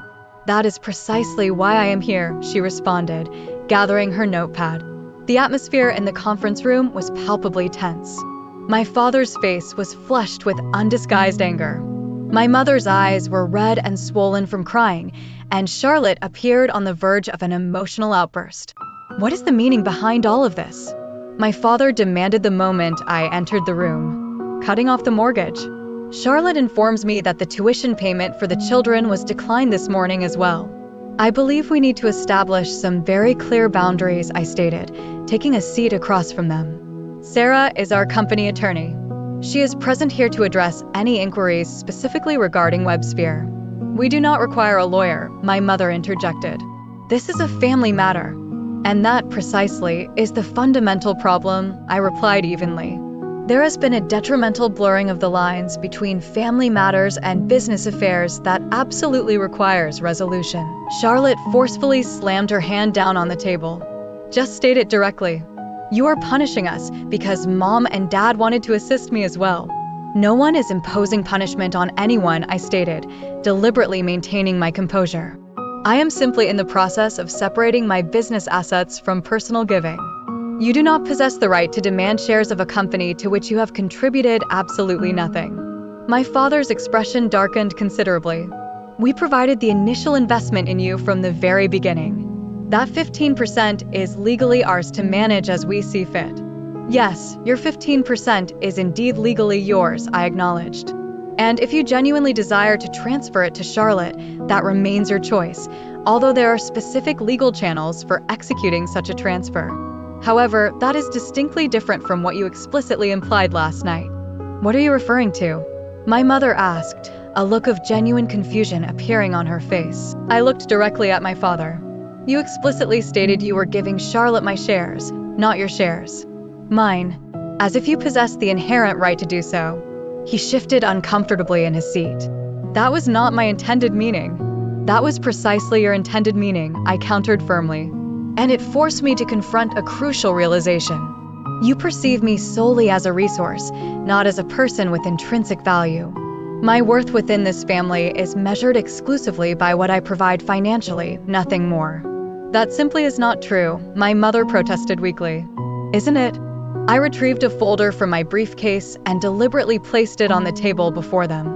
That is precisely why I am here, she responded, gathering her notepad. The atmosphere in the conference room was palpably tense. My father's face was flushed with undisguised anger. My mother's eyes were red and swollen from crying, and Charlotte appeared on the verge of an emotional outburst. What is the meaning behind all of this? My father demanded the moment I entered the room. Cutting off the mortgage. Charlotte informs me that the tuition payment for the children was declined this morning as well. I believe we need to establish some very clear boundaries, I stated, taking a seat across from them. Sarah is our company attorney. She is present here to address any inquiries specifically regarding WebSphere. We do not require a lawyer, my mother interjected. This is a family matter. And that, precisely, is the fundamental problem, I replied evenly. There has been a detrimental blurring of the lines between family matters and business affairs that absolutely requires resolution. Charlotte forcefully slammed her hand down on the table. Just state it directly. You are punishing us because Mom and Dad wanted to assist me as well. No one is imposing punishment on anyone, I stated, deliberately maintaining my composure. I am simply in the process of separating my business assets from personal giving. You do not possess the right to demand shares of a company to which you have contributed absolutely nothing. My father's expression darkened considerably. We provided the initial investment in you from the very beginning. That 15% is legally ours to manage as we see fit. Yes, your 15% is indeed legally yours, I acknowledged. And if you genuinely desire to transfer it to Charlotte, that remains your choice. although there are specific legal channels for executing such a transfer. However, that is distinctly different from what you explicitly implied last night. What are you referring to? My mother asked, a look of genuine confusion appearing on her face. I looked directly at my father. You explicitly stated you were giving Charlotte my shares, not your shares. Mine, as if you possessed the inherent right to do so. He shifted uncomfortably in his seat. That was not my intended meaning. That was precisely your intended meaning, I countered firmly. And it forced me to confront a crucial realization. You perceive me solely as a resource, not as a person with intrinsic value. My worth within this family is measured exclusively by what I provide financially, nothing more. That simply is not true, my mother protested weakly. Isn't it? I retrieved a folder from my briefcase and deliberately placed it on the table before them.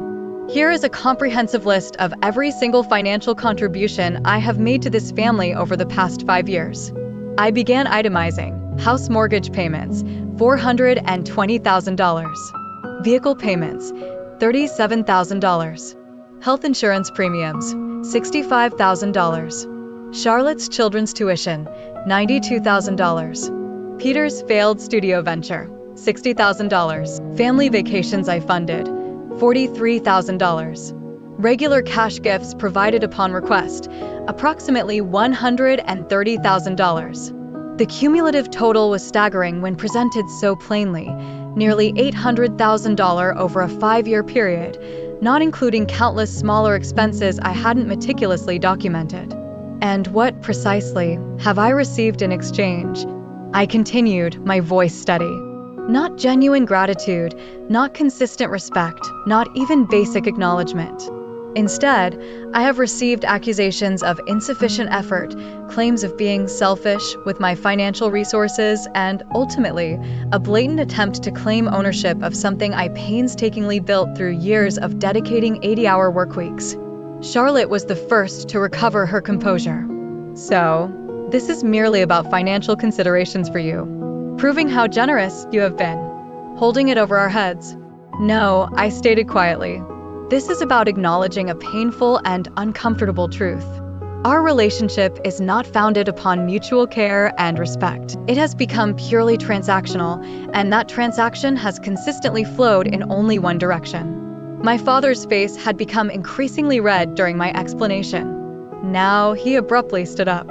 Here is a comprehensive list of every single financial contribution I have made to this family over the past 5 years. I began itemizing. House mortgage payments, $420,000. Vehicle payments, $37,000. Health insurance premiums, $65,000. Charlotte's children's tuition, $92,000. Peter's failed studio venture, $60,000. Family vacations I funded, $43,000. Regular cash gifts provided upon request, approximately $130,000. The cumulative total was staggering when presented so plainly, nearly $800,000 over a 5-year period, not including countless smaller expenses I hadn't meticulously documented. And what, precisely, have I received in exchange? I continued, my voice steady. Not genuine gratitude, not consistent respect, not even basic acknowledgement. Instead, I have received accusations of insufficient effort, claims of being selfish with my financial resources, and, ultimately, a blatant attempt to claim ownership of something I painstakingly built through years of dedicating 80-hour work weeks. Charlotte was the first to recover her composure. So, this is merely about financial considerations for you, proving how generous you have been, holding it over our heads. No, I stated quietly. This is about acknowledging a painful and uncomfortable truth. Our relationship is not founded upon mutual care and respect. It has become purely transactional, and that transaction has consistently flowed in only one direction. My father's face had become increasingly red during my explanation. Now he abruptly stood up.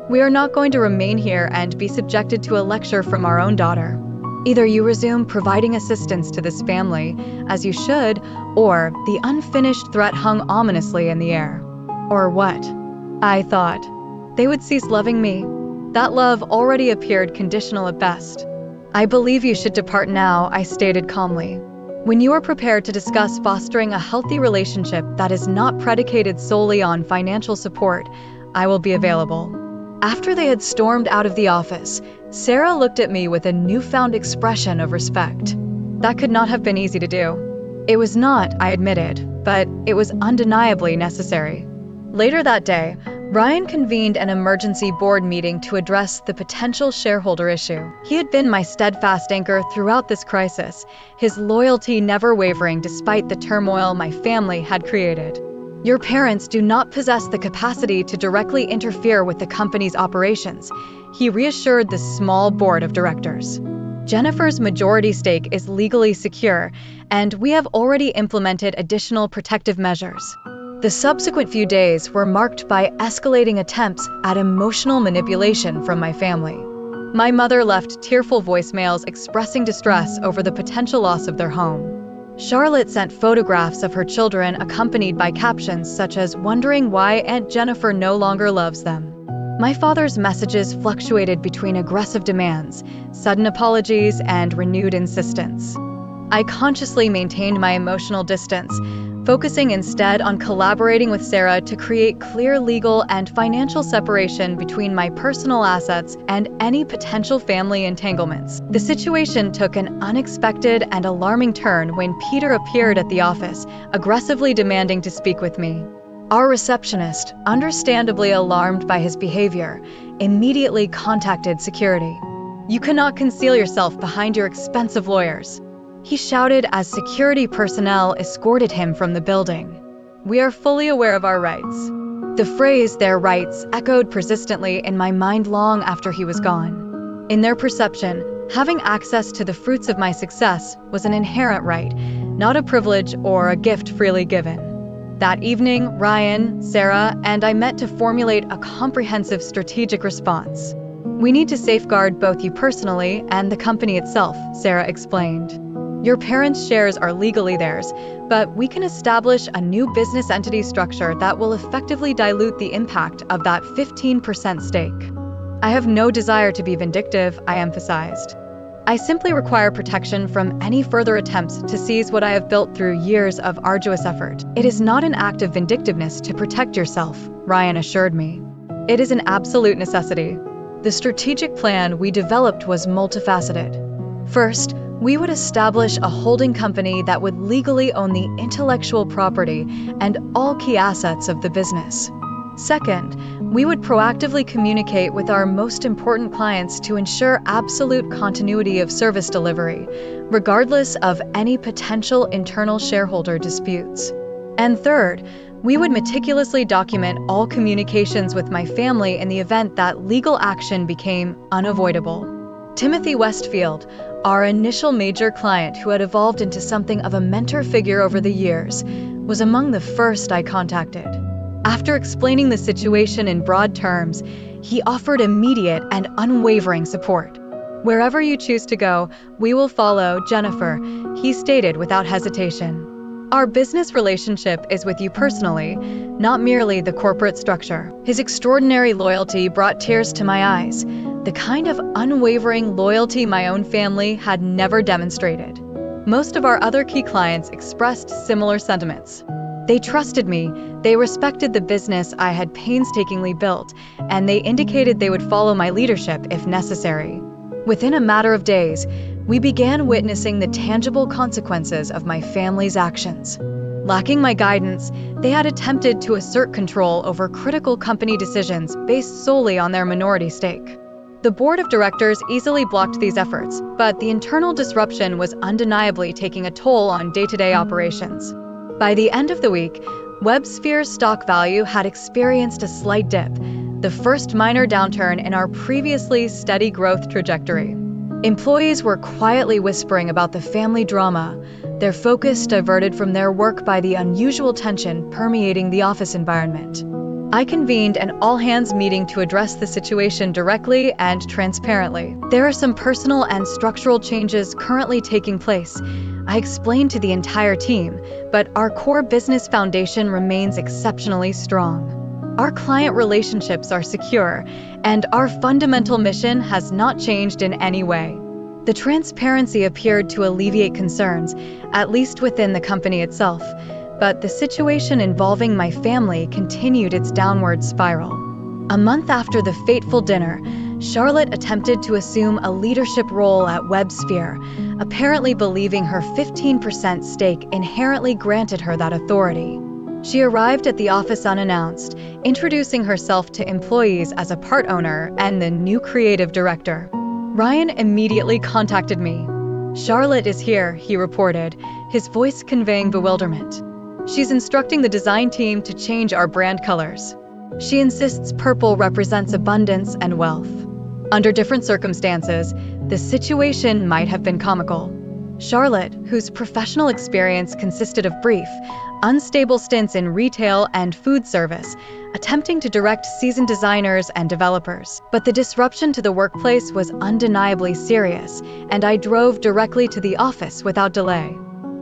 We are not going to remain here and be subjected to a lecture from our own daughter. Either you resume providing assistance to this family, as you should, or the unfinished threat hung ominously in the air. Or what? I thought. They would cease loving me. That love already appeared conditional at best. I believe you should depart now, I stated calmly. When you are prepared to discuss fostering a healthy relationship that is not predicated solely on financial support, I will be available. After they had stormed out of the office, Sarah looked at me with a newfound expression of respect. That could not have been easy to do. It was not, I admitted, but it was undeniably necessary. Later that day, Ryan convened an emergency board meeting to address the potential shareholder issue. He had been my steadfast anchor throughout this crisis, his loyalty never wavering despite the turmoil my family had created. Your parents do not possess the capacity to directly interfere with the company's operations, he reassured the small board of directors. Jennifer's majority stake is legally secure, and we have already implemented additional protective measures. The subsequent few days were marked by escalating attempts at emotional manipulation from my family. My mother left tearful voicemails expressing distress over the potential loss of their home. Charlotte sent photographs of her children accompanied by captions such as wondering why Aunt Jennifer no longer loves them. My father's messages fluctuated between aggressive demands, sudden apologies, and renewed insistence. I consciously maintained my emotional distance, focusing instead on collaborating with Sarah to create clear legal and financial separation between my personal assets and any potential family entanglements. The situation took an unexpected and alarming turn when Peter appeared at the office, aggressively demanding to speak with me. Our receptionist, understandably alarmed by his behavior, immediately contacted security. "You cannot conceal yourself behind your expensive lawyers," he shouted as security personnel escorted him from the building. "We are fully aware of our rights." The phrase "their rights" echoed persistently in my mind long after he was gone. In their perception, having access to the fruits of my success was an inherent right, not a privilege or a gift freely given. That evening, Ryan, Sarah, and I met to formulate a comprehensive strategic response. "We need to safeguard both you personally and the company itself," Sarah explained. "Your parents' shares are legally theirs, but we can establish a new business entity structure that will effectively dilute the impact of that 15% stake." "I have no desire to be vindictive," I emphasized. "I simply require protection from any further attempts to seize what I have built through years of arduous effort." "It is not an act of vindictiveness to protect yourself," Ryan assured me. "It is an absolute necessity." The strategic plan we developed was multifaceted. First, we would establish a holding company that would legally own the intellectual property and all key assets of the business. Second, we would proactively communicate with our most important clients to ensure absolute continuity of service delivery, regardless of any potential internal shareholder disputes. And third, we would meticulously document all communications with my family in the event that legal action became unavoidable. Timothy Westfield, our initial major client who had evolved into something of a mentor figure over the years, was among the first I contacted. After explaining the situation in broad terms, he offered immediate and unwavering support. "Wherever you choose to go, we will follow, Jennifer," he stated without hesitation. "Our business relationship is with you personally, not merely the corporate structure." His extraordinary loyalty brought tears to my eyes, the kind of unwavering loyalty my own family had never demonstrated. Most of our other key clients expressed similar sentiments. They trusted me, they respected the business I had painstakingly built, and they indicated they would follow my leadership if necessary. Within a matter of days, we began witnessing the tangible consequences of my family's actions. Lacking my guidance, they had attempted to assert control over critical company decisions based solely on their minority stake. The board of directors easily blocked these efforts, but the internal disruption was undeniably taking a toll on day-to-day operations. By the end of the week, WebSphere's stock value had experienced a slight dip, the first minor downturn in our previously steady growth trajectory. Employees were quietly whispering about the family drama, their focus diverted from their work by the unusual tension permeating the office environment. I convened an all-hands meeting to address the situation directly and transparently. "There are some personal and structural changes currently taking place," I explained to the entire team, "but our core business foundation remains exceptionally strong. Our client relationships are secure, and our fundamental mission has not changed in any way." The transparency appeared to alleviate concerns, at least within the company itself, but the situation involving my family continued its downward spiral. A month after the fateful dinner, Charlotte attempted to assume a leadership role at WebSphere, apparently believing her 15% stake inherently granted her that authority. She arrived at the office unannounced, introducing herself to employees as a part owner and the new creative director. Ryan immediately contacted me. "Charlotte is here," he reported, his voice conveying bewilderment. "She's instructing the design team to change our brand colors. She insists purple represents abundance and wealth." Under different circumstances, the situation might have been comical. Charlotte, whose professional experience consisted of brief, unstable stints in retail and food service, attempting to direct seasoned designers and developers. But the disruption to the workplace was undeniably serious, and I drove directly to the office without delay.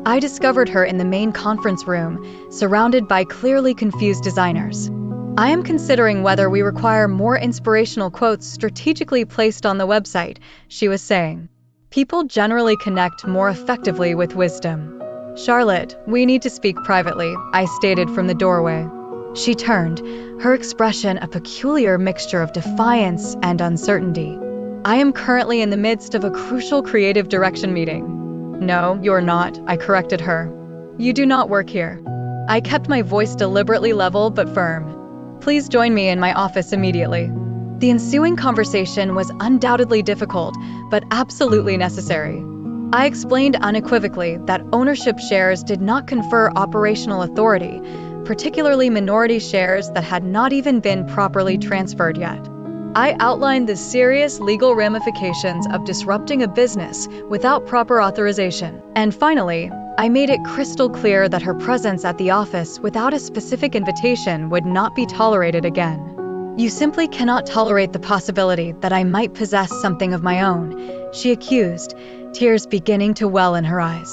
I discovered her in the main conference room, surrounded by clearly confused designers. "I am considering whether we require more inspirational quotes strategically placed on the website," she was saying. "People generally connect more effectively with wisdom." "Charlotte, we need to speak privately," I stated from the doorway. She turned, her expression a peculiar mixture of defiance and uncertainty. "I am currently in the midst of a crucial creative direction meeting." "No, you're not," I corrected her. "You do not work here." I kept my voice deliberately level but firm. "Please join me in my office immediately." The ensuing conversation was undoubtedly difficult, but absolutely necessary. I explained unequivocally that ownership shares did not confer operational authority, particularly minority shares that had not even been properly transferred yet. I outlined the serious legal ramifications of disrupting a business without proper authorization. And finally, I made it crystal clear that her presence at the office without a specific invitation would not be tolerated again. "You simply cannot tolerate the possibility that I might possess something of my own," she accused, tears beginning to well in her eyes.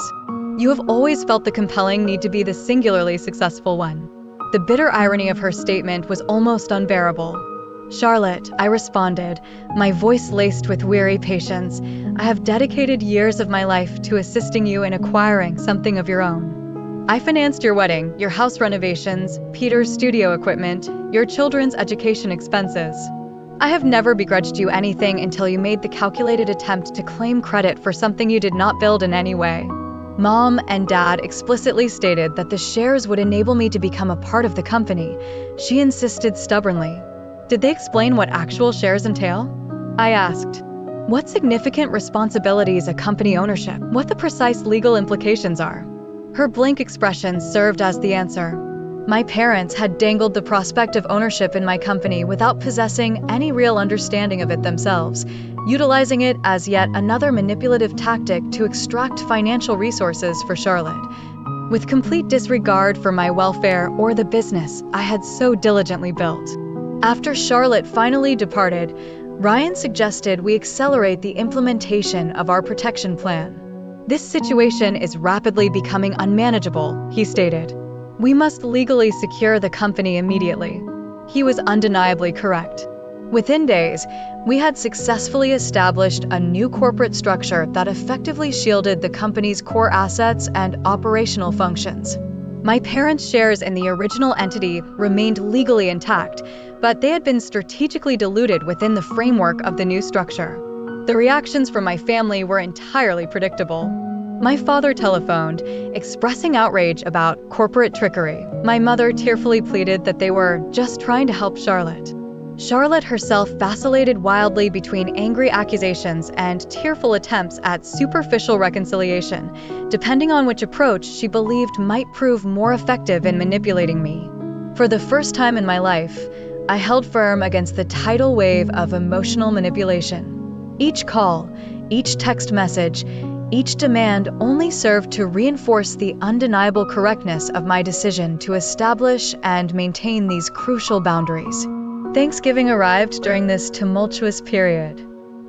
"You have always felt the compelling need to be the singularly successful one." The bitter irony of her statement was almost unbearable. "Charlotte," I responded, my voice laced with weary patience, "I have dedicated years of my life to assisting you in acquiring something of your own. I financed your wedding, your house renovations, Peter's studio equipment, your children's education expenses. I have never begrudged you anything until you made the calculated attempt to claim credit for something you did not build in any way. Mom and Dad explicitly stated that the shares would enable me to become a part of the company," she insisted stubbornly. "Did they explain what actual shares entail?" I asked. "What significant responsibilities accompany ownership? What the precise legal implications are?" Her blank expression served as the answer. My parents had dangled the prospect of ownership in my company without possessing any real understanding of it themselves, utilizing it as yet another manipulative tactic to extract financial resources for Charlotte, with complete disregard for my welfare or the business I had so diligently built. After Charlotte finally departed, Ryan suggested we accelerate the implementation of our protection plan. "This situation is rapidly becoming unmanageable," he stated. "We must legally secure the company immediately." He was undeniably correct. Within days, we had successfully established a new corporate structure that effectively shielded the company's core assets and operational functions. My parents' shares in the original entity remained legally intact, but they had been strategically diluted within the framework of the new structure. The reactions from my family were entirely predictable. My father telephoned, expressing outrage about corporate trickery. My mother tearfully pleaded that they were just trying to help Charlotte. Charlotte herself vacillated wildly between angry accusations and tearful attempts at superficial reconciliation, depending on which approach she believed might prove more effective in manipulating me. For the first time in my life, I held firm against the tidal wave of emotional manipulation. Each call, each text message, each demand only served to reinforce the undeniable correctness of my decision to establish and maintain these crucial boundaries. Thanksgiving arrived during this tumultuous period.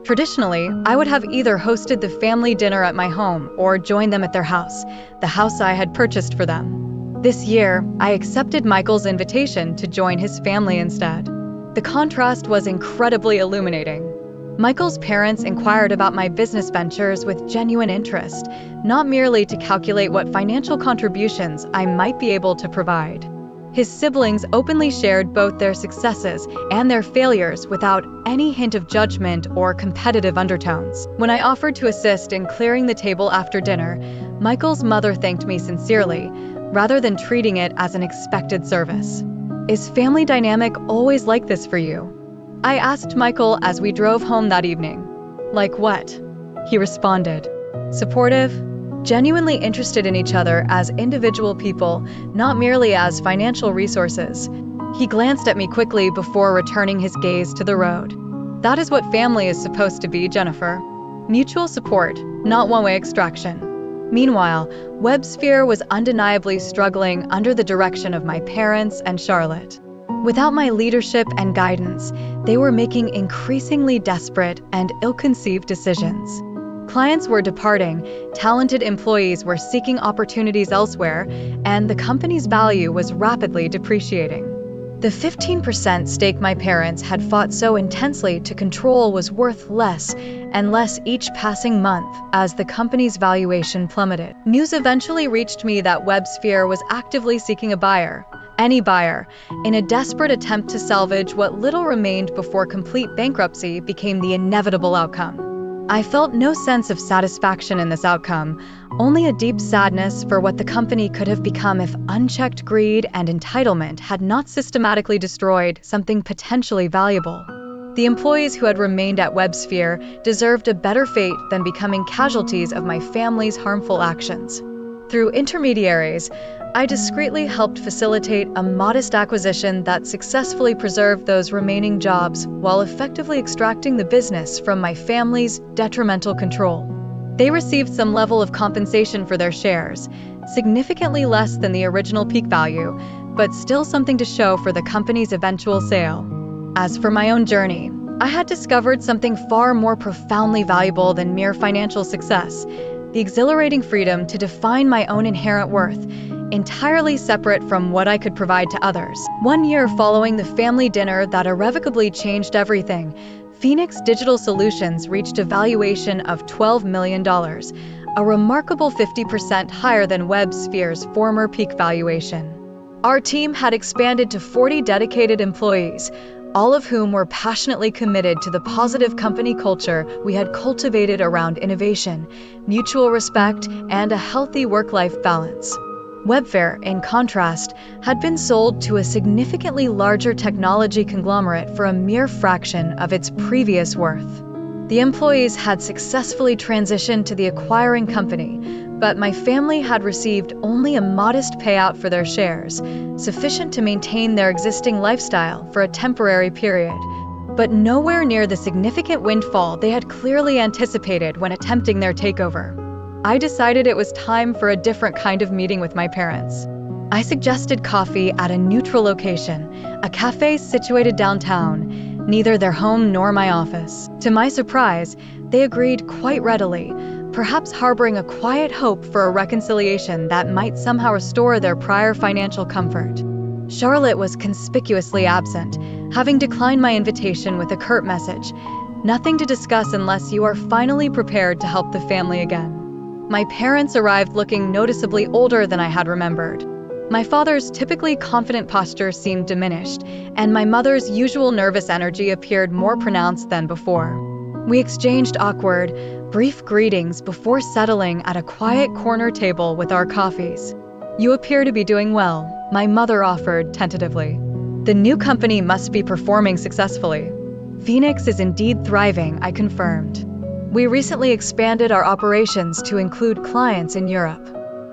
Traditionally, I would have either hosted the family dinner at my home or joined them at their house, the house I had purchased for them. This year, I accepted Michael's invitation to join his family instead. The contrast was incredibly illuminating. Michael's parents inquired about my business ventures with genuine interest, not merely to calculate what financial contributions I might be able to provide. His siblings openly shared both their successes and their failures without any hint of judgment or competitive undertones. When I offered to assist in clearing the table after dinner, Michael's mother thanked me sincerely, rather than treating it as an expected service. "Is family dynamic always like this for you?" I asked Michael as we drove home that evening. "Like what?" he responded. "Supportive, genuinely interested in each other as individual people, not merely as financial resources." He glanced at me quickly before returning his gaze to the road. "That is what family is supposed to be, Jennifer. Mutual support, not one-way extraction." Meanwhile, WebSphere was undeniably struggling under the direction of my parents and Charlotte. Without my leadership and guidance, they were making increasingly desperate and ill-conceived decisions. Clients were departing, talented employees were seeking opportunities elsewhere, and the company's value was rapidly depreciating. The 15% stake my parents had fought so intensely to control was worth less and less each passing month as the company's valuation plummeted. News eventually reached me that WebSphere was actively seeking a buyer, any buyer, in a desperate attempt to salvage what little remained before complete bankruptcy became the inevitable outcome. I felt no sense of satisfaction in this outcome, only a deep sadness for what the company could have become if unchecked greed and entitlement had not systematically destroyed something potentially valuable. The employees who had remained at WebSphere deserved a better fate than becoming casualties of my family's harmful actions. Through intermediaries, I discreetly helped facilitate a modest acquisition that successfully preserved those remaining jobs while effectively extracting the business from my family's detrimental control. They received some level of compensation for their shares, significantly less than the original peak value, but still something to show for the company's eventual sale. As for my own journey, I had discovered something far more profoundly valuable than mere financial success: the exhilarating freedom to define my own inherent worth, entirely separate from what I could provide to others. 1 year following the family dinner that irrevocably changed everything, Phoenix Digital Solutions reached a valuation of $12 million, a remarkable 50% higher than WebSphere's former peak valuation. Our team had expanded to 40 dedicated employees, all of whom were passionately committed to the positive company culture we had cultivated around innovation, mutual respect, and a healthy work-life balance. Webfare, in contrast, had been sold to a significantly larger technology conglomerate for a mere fraction of its previous worth. The employees had successfully transitioned to the acquiring company, but my family had received only a modest payout for their shares, sufficient to maintain their existing lifestyle for a temporary period, but nowhere near the significant windfall they had clearly anticipated when attempting their takeover. I decided it was time for a different kind of meeting with my parents. I suggested coffee at a neutral location, a cafe situated downtown, neither their home nor my office. To my surprise, they agreed quite readily, perhaps harboring a quiet hope for a reconciliation that might somehow restore their prior financial comfort. Charlotte was conspicuously absent, having declined my invitation with a curt message: "Nothing to discuss unless you are finally prepared to help the family again." My parents arrived looking noticeably older than I had remembered. My father's typically confident posture seemed diminished, and my mother's usual nervous energy appeared more pronounced than before. We exchanged awkward, brief greetings before settling at a quiet corner table with our coffees. "You appear to be doing well," my mother offered tentatively. "The new company must be performing successfully." "Phoenix is indeed thriving," I confirmed. "We recently expanded our operations to include clients in Europe."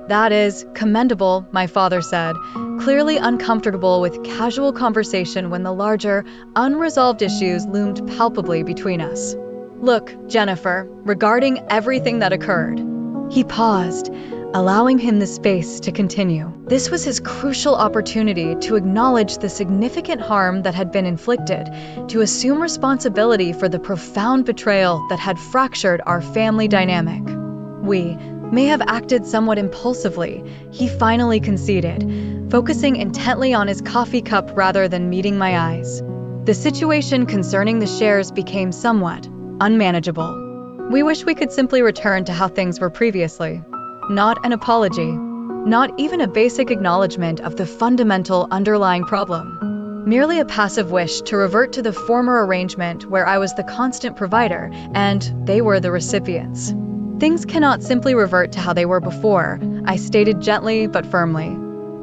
"That is commendable," my father said, clearly uncomfortable with casual conversation when the larger, unresolved issues loomed palpably between us. "Look, Jennifer, regarding everything that occurred." He paused, allowing him the space to continue. This was his crucial opportunity to acknowledge the significant harm that had been inflicted, to assume responsibility for the profound betrayal that had fractured our family dynamic. "We may have acted somewhat impulsively," he finally conceded, focusing intently on his coffee cup rather than meeting my eyes. "The situation concerning the shares became somewhat unmanageable. We wish we could simply return to how things were previously." Not an apology, not even a basic acknowledgement of the fundamental underlying problem. Merely a passive wish to revert to the former arrangement where I was the constant provider and they were the recipients. "Things cannot simply revert to how they were before," I stated gently but firmly.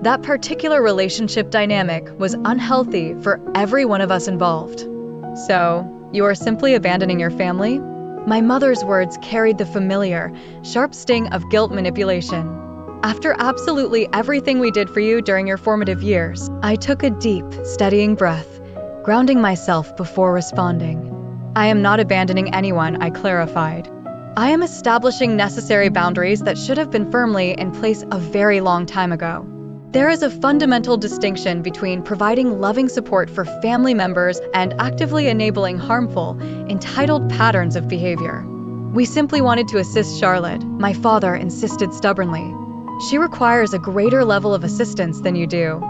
That particular relationship dynamic was unhealthy for every one of us involved. "So, you are simply abandoning your family?" My mother's words carried the familiar, sharp sting of guilt manipulation. "After absolutely everything we did for you during your formative years." I took a deep, steadying breath, grounding myself before responding. "I am not abandoning anyone," I clarified. "I am establishing necessary boundaries that should have been firmly in place a very long time ago." There is a fundamental distinction between providing loving support for family members and actively enabling harmful, entitled patterns of behavior. "We simply wanted to assist Charlotte," my father insisted stubbornly. "She requires a greater level of assistance than you do."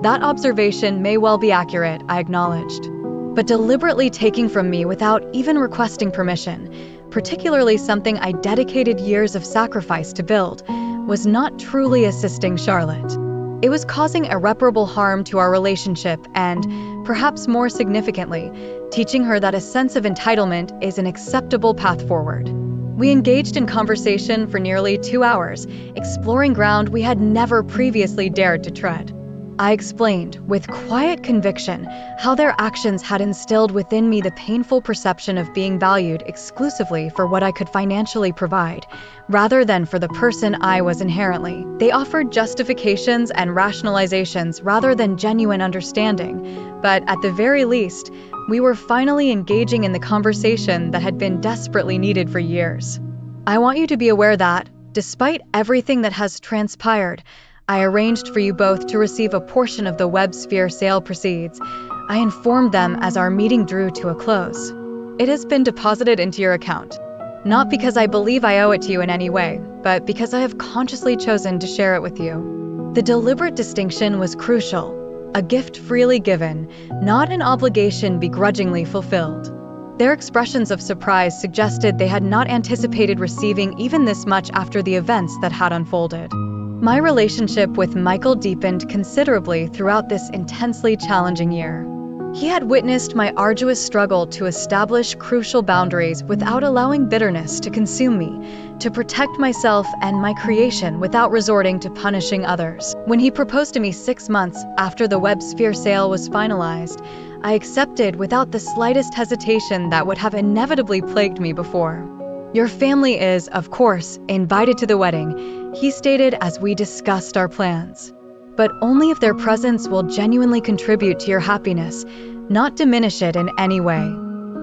That observation may well be accurate, I acknowledged. But deliberately taking from me without even requesting permission, particularly something I dedicated years of sacrifice to build, was not truly assisting Charlotte. It was causing irreparable harm to our relationship and, perhaps more significantly, teaching her that a sense of entitlement is an acceptable path forward. We engaged in conversation for nearly 2 hours, exploring ground we had never previously dared to tread. I explained, with quiet conviction, how their actions had instilled within me the painful perception of being valued exclusively for what I could financially provide, rather than for the person I was inherently. They offered justifications and rationalizations rather than genuine understanding, but at the very least, we were finally engaging in the conversation that had been desperately needed for years. I want you to be aware that, despite everything that has transpired, I arranged for you both to receive a portion of the WebSphere sale proceeds. I informed them as our meeting drew to a close. It has been deposited into your account. Not because I believe I owe it to you in any way, but because I have consciously chosen to share it with you. The deliberate distinction was crucial. A gift freely given, not an obligation begrudgingly fulfilled. Their expressions of surprise suggested they had not anticipated receiving even this much after the events that had unfolded. My relationship with Michael deepened considerably throughout this intensely challenging year. He had witnessed my arduous struggle to establish crucial boundaries without allowing bitterness to consume me, to protect myself and my creation without resorting to punishing others. When he proposed to me 6 months after the WebSphere sale was finalized, I accepted without the slightest hesitation that would have inevitably plagued me before. Your family is, of course, invited to the wedding, he stated as we discussed our plans. But only if their presence will genuinely contribute to your happiness, not diminish it in any way.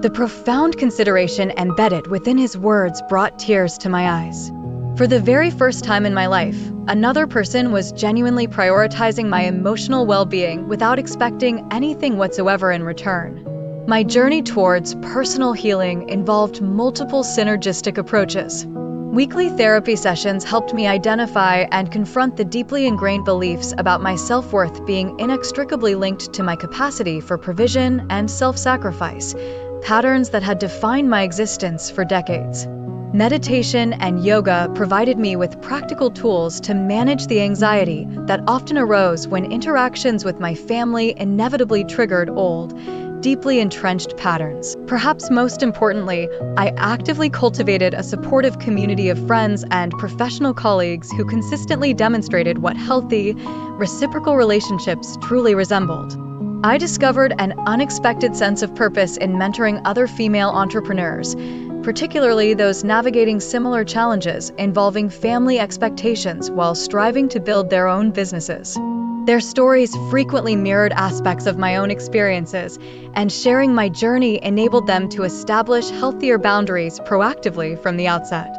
The profound consideration embedded within his words brought tears to my eyes. For the very first time in my life, another person was genuinely prioritizing my emotional well-being without expecting anything whatsoever in return. My journey towards personal healing involved multiple synergistic approaches. Weekly therapy sessions helped me identify and confront the deeply ingrained beliefs about my self-worth being inextricably linked to my capacity for provision and self-sacrifice, patterns that had defined my existence for decades. Meditation and yoga provided me with practical tools to manage the anxiety that often arose when interactions with my family inevitably triggered old, deeply entrenched patterns. Perhaps most importantly, I actively cultivated a supportive community of friends and professional colleagues who consistently demonstrated what healthy, reciprocal relationships truly resembled. I discovered an unexpected sense of purpose in mentoring other female entrepreneurs, particularly those navigating similar challenges involving family expectations while striving to build their own businesses. Their stories frequently mirrored aspects of my own experiences, and sharing my journey enabled them to establish healthier boundaries proactively from the outset.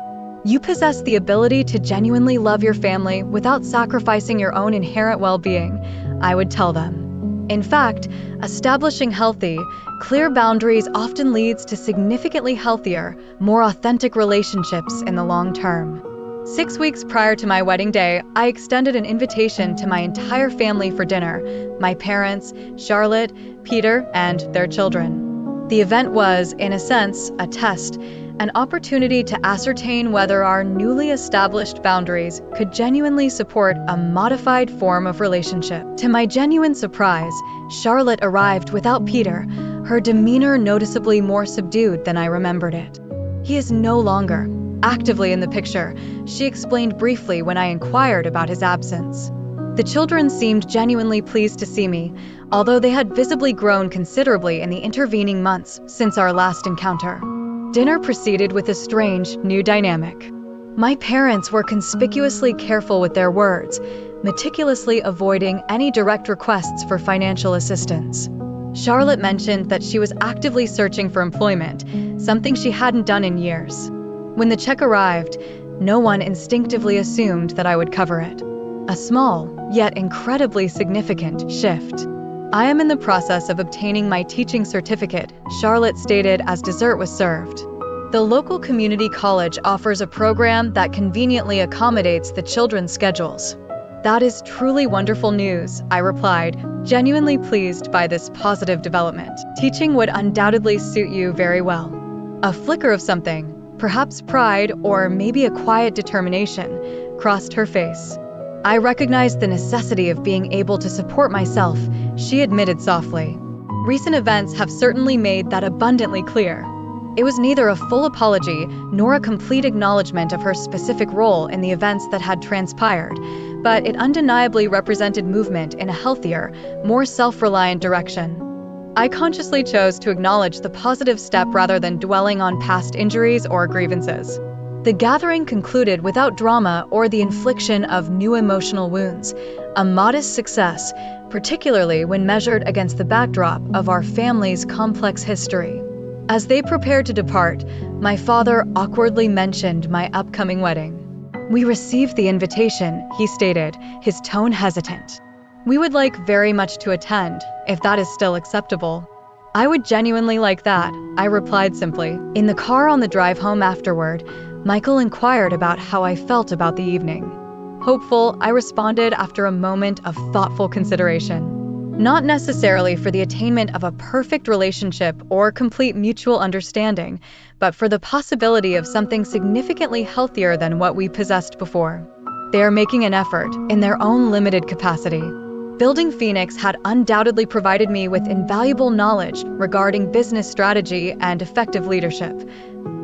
You possess the ability to genuinely love your family without sacrificing your own inherent well-being, I would tell them. In fact, establishing healthy, clear boundaries often leads to significantly healthier, more authentic relationships in the long term. 6 weeks prior to my wedding day, I extended an invitation to my entire family for dinner: my parents, Charlotte, Peter, and their children. The event was, in a sense, a test, an opportunity to ascertain whether our newly established boundaries could genuinely support a modified form of relationship. To my genuine surprise, Charlotte arrived without Peter, her demeanor noticeably more subdued than I remembered it. He is no longer actively in the picture, she explained briefly when I inquired about his absence. The children seemed genuinely pleased to see me, although they had visibly grown considerably in the intervening months since our last encounter. Dinner proceeded with a strange, new dynamic. My parents were conspicuously careful with their words, meticulously avoiding any direct requests for financial assistance. Charlotte mentioned that she was actively searching for employment, something she hadn't done in years. When the check arrived, no one instinctively assumed that I would cover it. A small, yet incredibly significant, shift. I am in the process of obtaining my teaching certificate, Charlotte stated as dessert was served. The local community college offers a program that conveniently accommodates the children's schedules. That is truly wonderful news, I replied, genuinely pleased by this positive development. Teaching would undoubtedly suit you very well. A flicker of something, perhaps pride or maybe a quiet determination, crossed her face. I recognized the necessity of being able to support myself, she admitted softly. Recent events have certainly made that abundantly clear. It was neither a full apology nor a complete acknowledgement of her specific role in the events that had transpired, but it undeniably represented movement in a healthier, more self-reliant direction. I consciously chose to acknowledge the positive step rather than dwelling on past injuries or grievances. The gathering concluded without drama or the infliction of new emotional wounds, a modest success, particularly when measured against the backdrop of our family's complex history. As they prepared to depart, my father awkwardly mentioned my upcoming wedding. "We received the invitation," he stated, his tone hesitant. "We would like very much to attend, if that is still acceptable." "I would genuinely like that," I replied simply. In the car on the drive home afterward, Michael inquired about how I felt about the evening. "Hopeful," I responded after a moment of thoughtful consideration. Not necessarily for the attainment of a perfect relationship or complete mutual understanding, but for the possibility of something significantly healthier than what we possessed before. They are making an effort in their own limited capacity. Building Phoenix had undoubtedly provided me with invaluable knowledge regarding business strategy and effective leadership.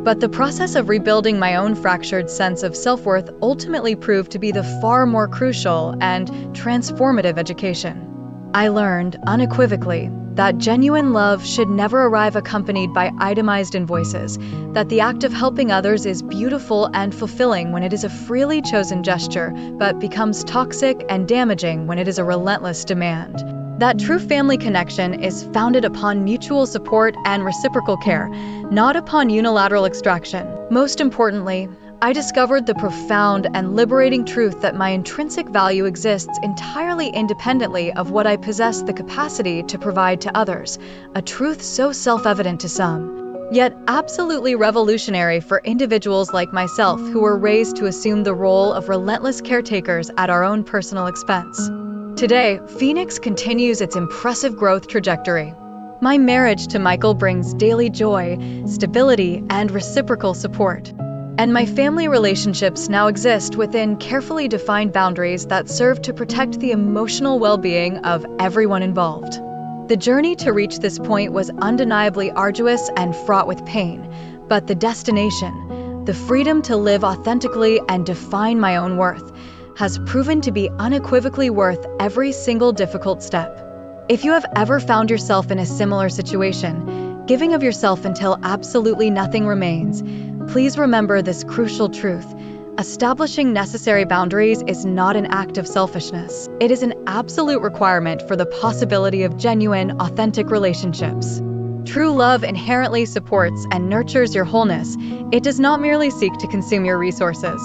But the process of rebuilding my own fractured sense of self-worth ultimately proved to be the far more crucial and transformative education. I learned, unequivocally, that genuine love should never arrive accompanied by itemized invoices, that the act of helping others is beautiful and fulfilling when it is a freely chosen gesture, but becomes toxic and damaging when it is a relentless demand. That true family connection is founded upon mutual support and reciprocal care, not upon unilateral extraction. Most importantly, I discovered the profound and liberating truth that my intrinsic value exists entirely independently of what I possess the capacity to provide to others, a truth so self-evident to some, yet absolutely revolutionary for individuals like myself who were raised to assume the role of relentless caretakers at our own personal expense. Today, Phoenix continues its impressive growth trajectory. My marriage to Michael brings daily joy, stability, and reciprocal support. And my family relationships now exist within carefully defined boundaries that serve to protect the emotional well-being of everyone involved. The journey to reach this point was undeniably arduous and fraught with pain, but the destination, the freedom to live authentically and define my own worth, has proven to be unequivocally worth every single difficult step. If you have ever found yourself in a similar situation, giving of yourself until absolutely nothing remains, please remember this crucial truth. Establishing necessary boundaries is not an act of selfishness. It is an absolute requirement for the possibility of genuine, authentic relationships. True love inherently supports and nurtures your wholeness. It does not merely seek to consume your resources.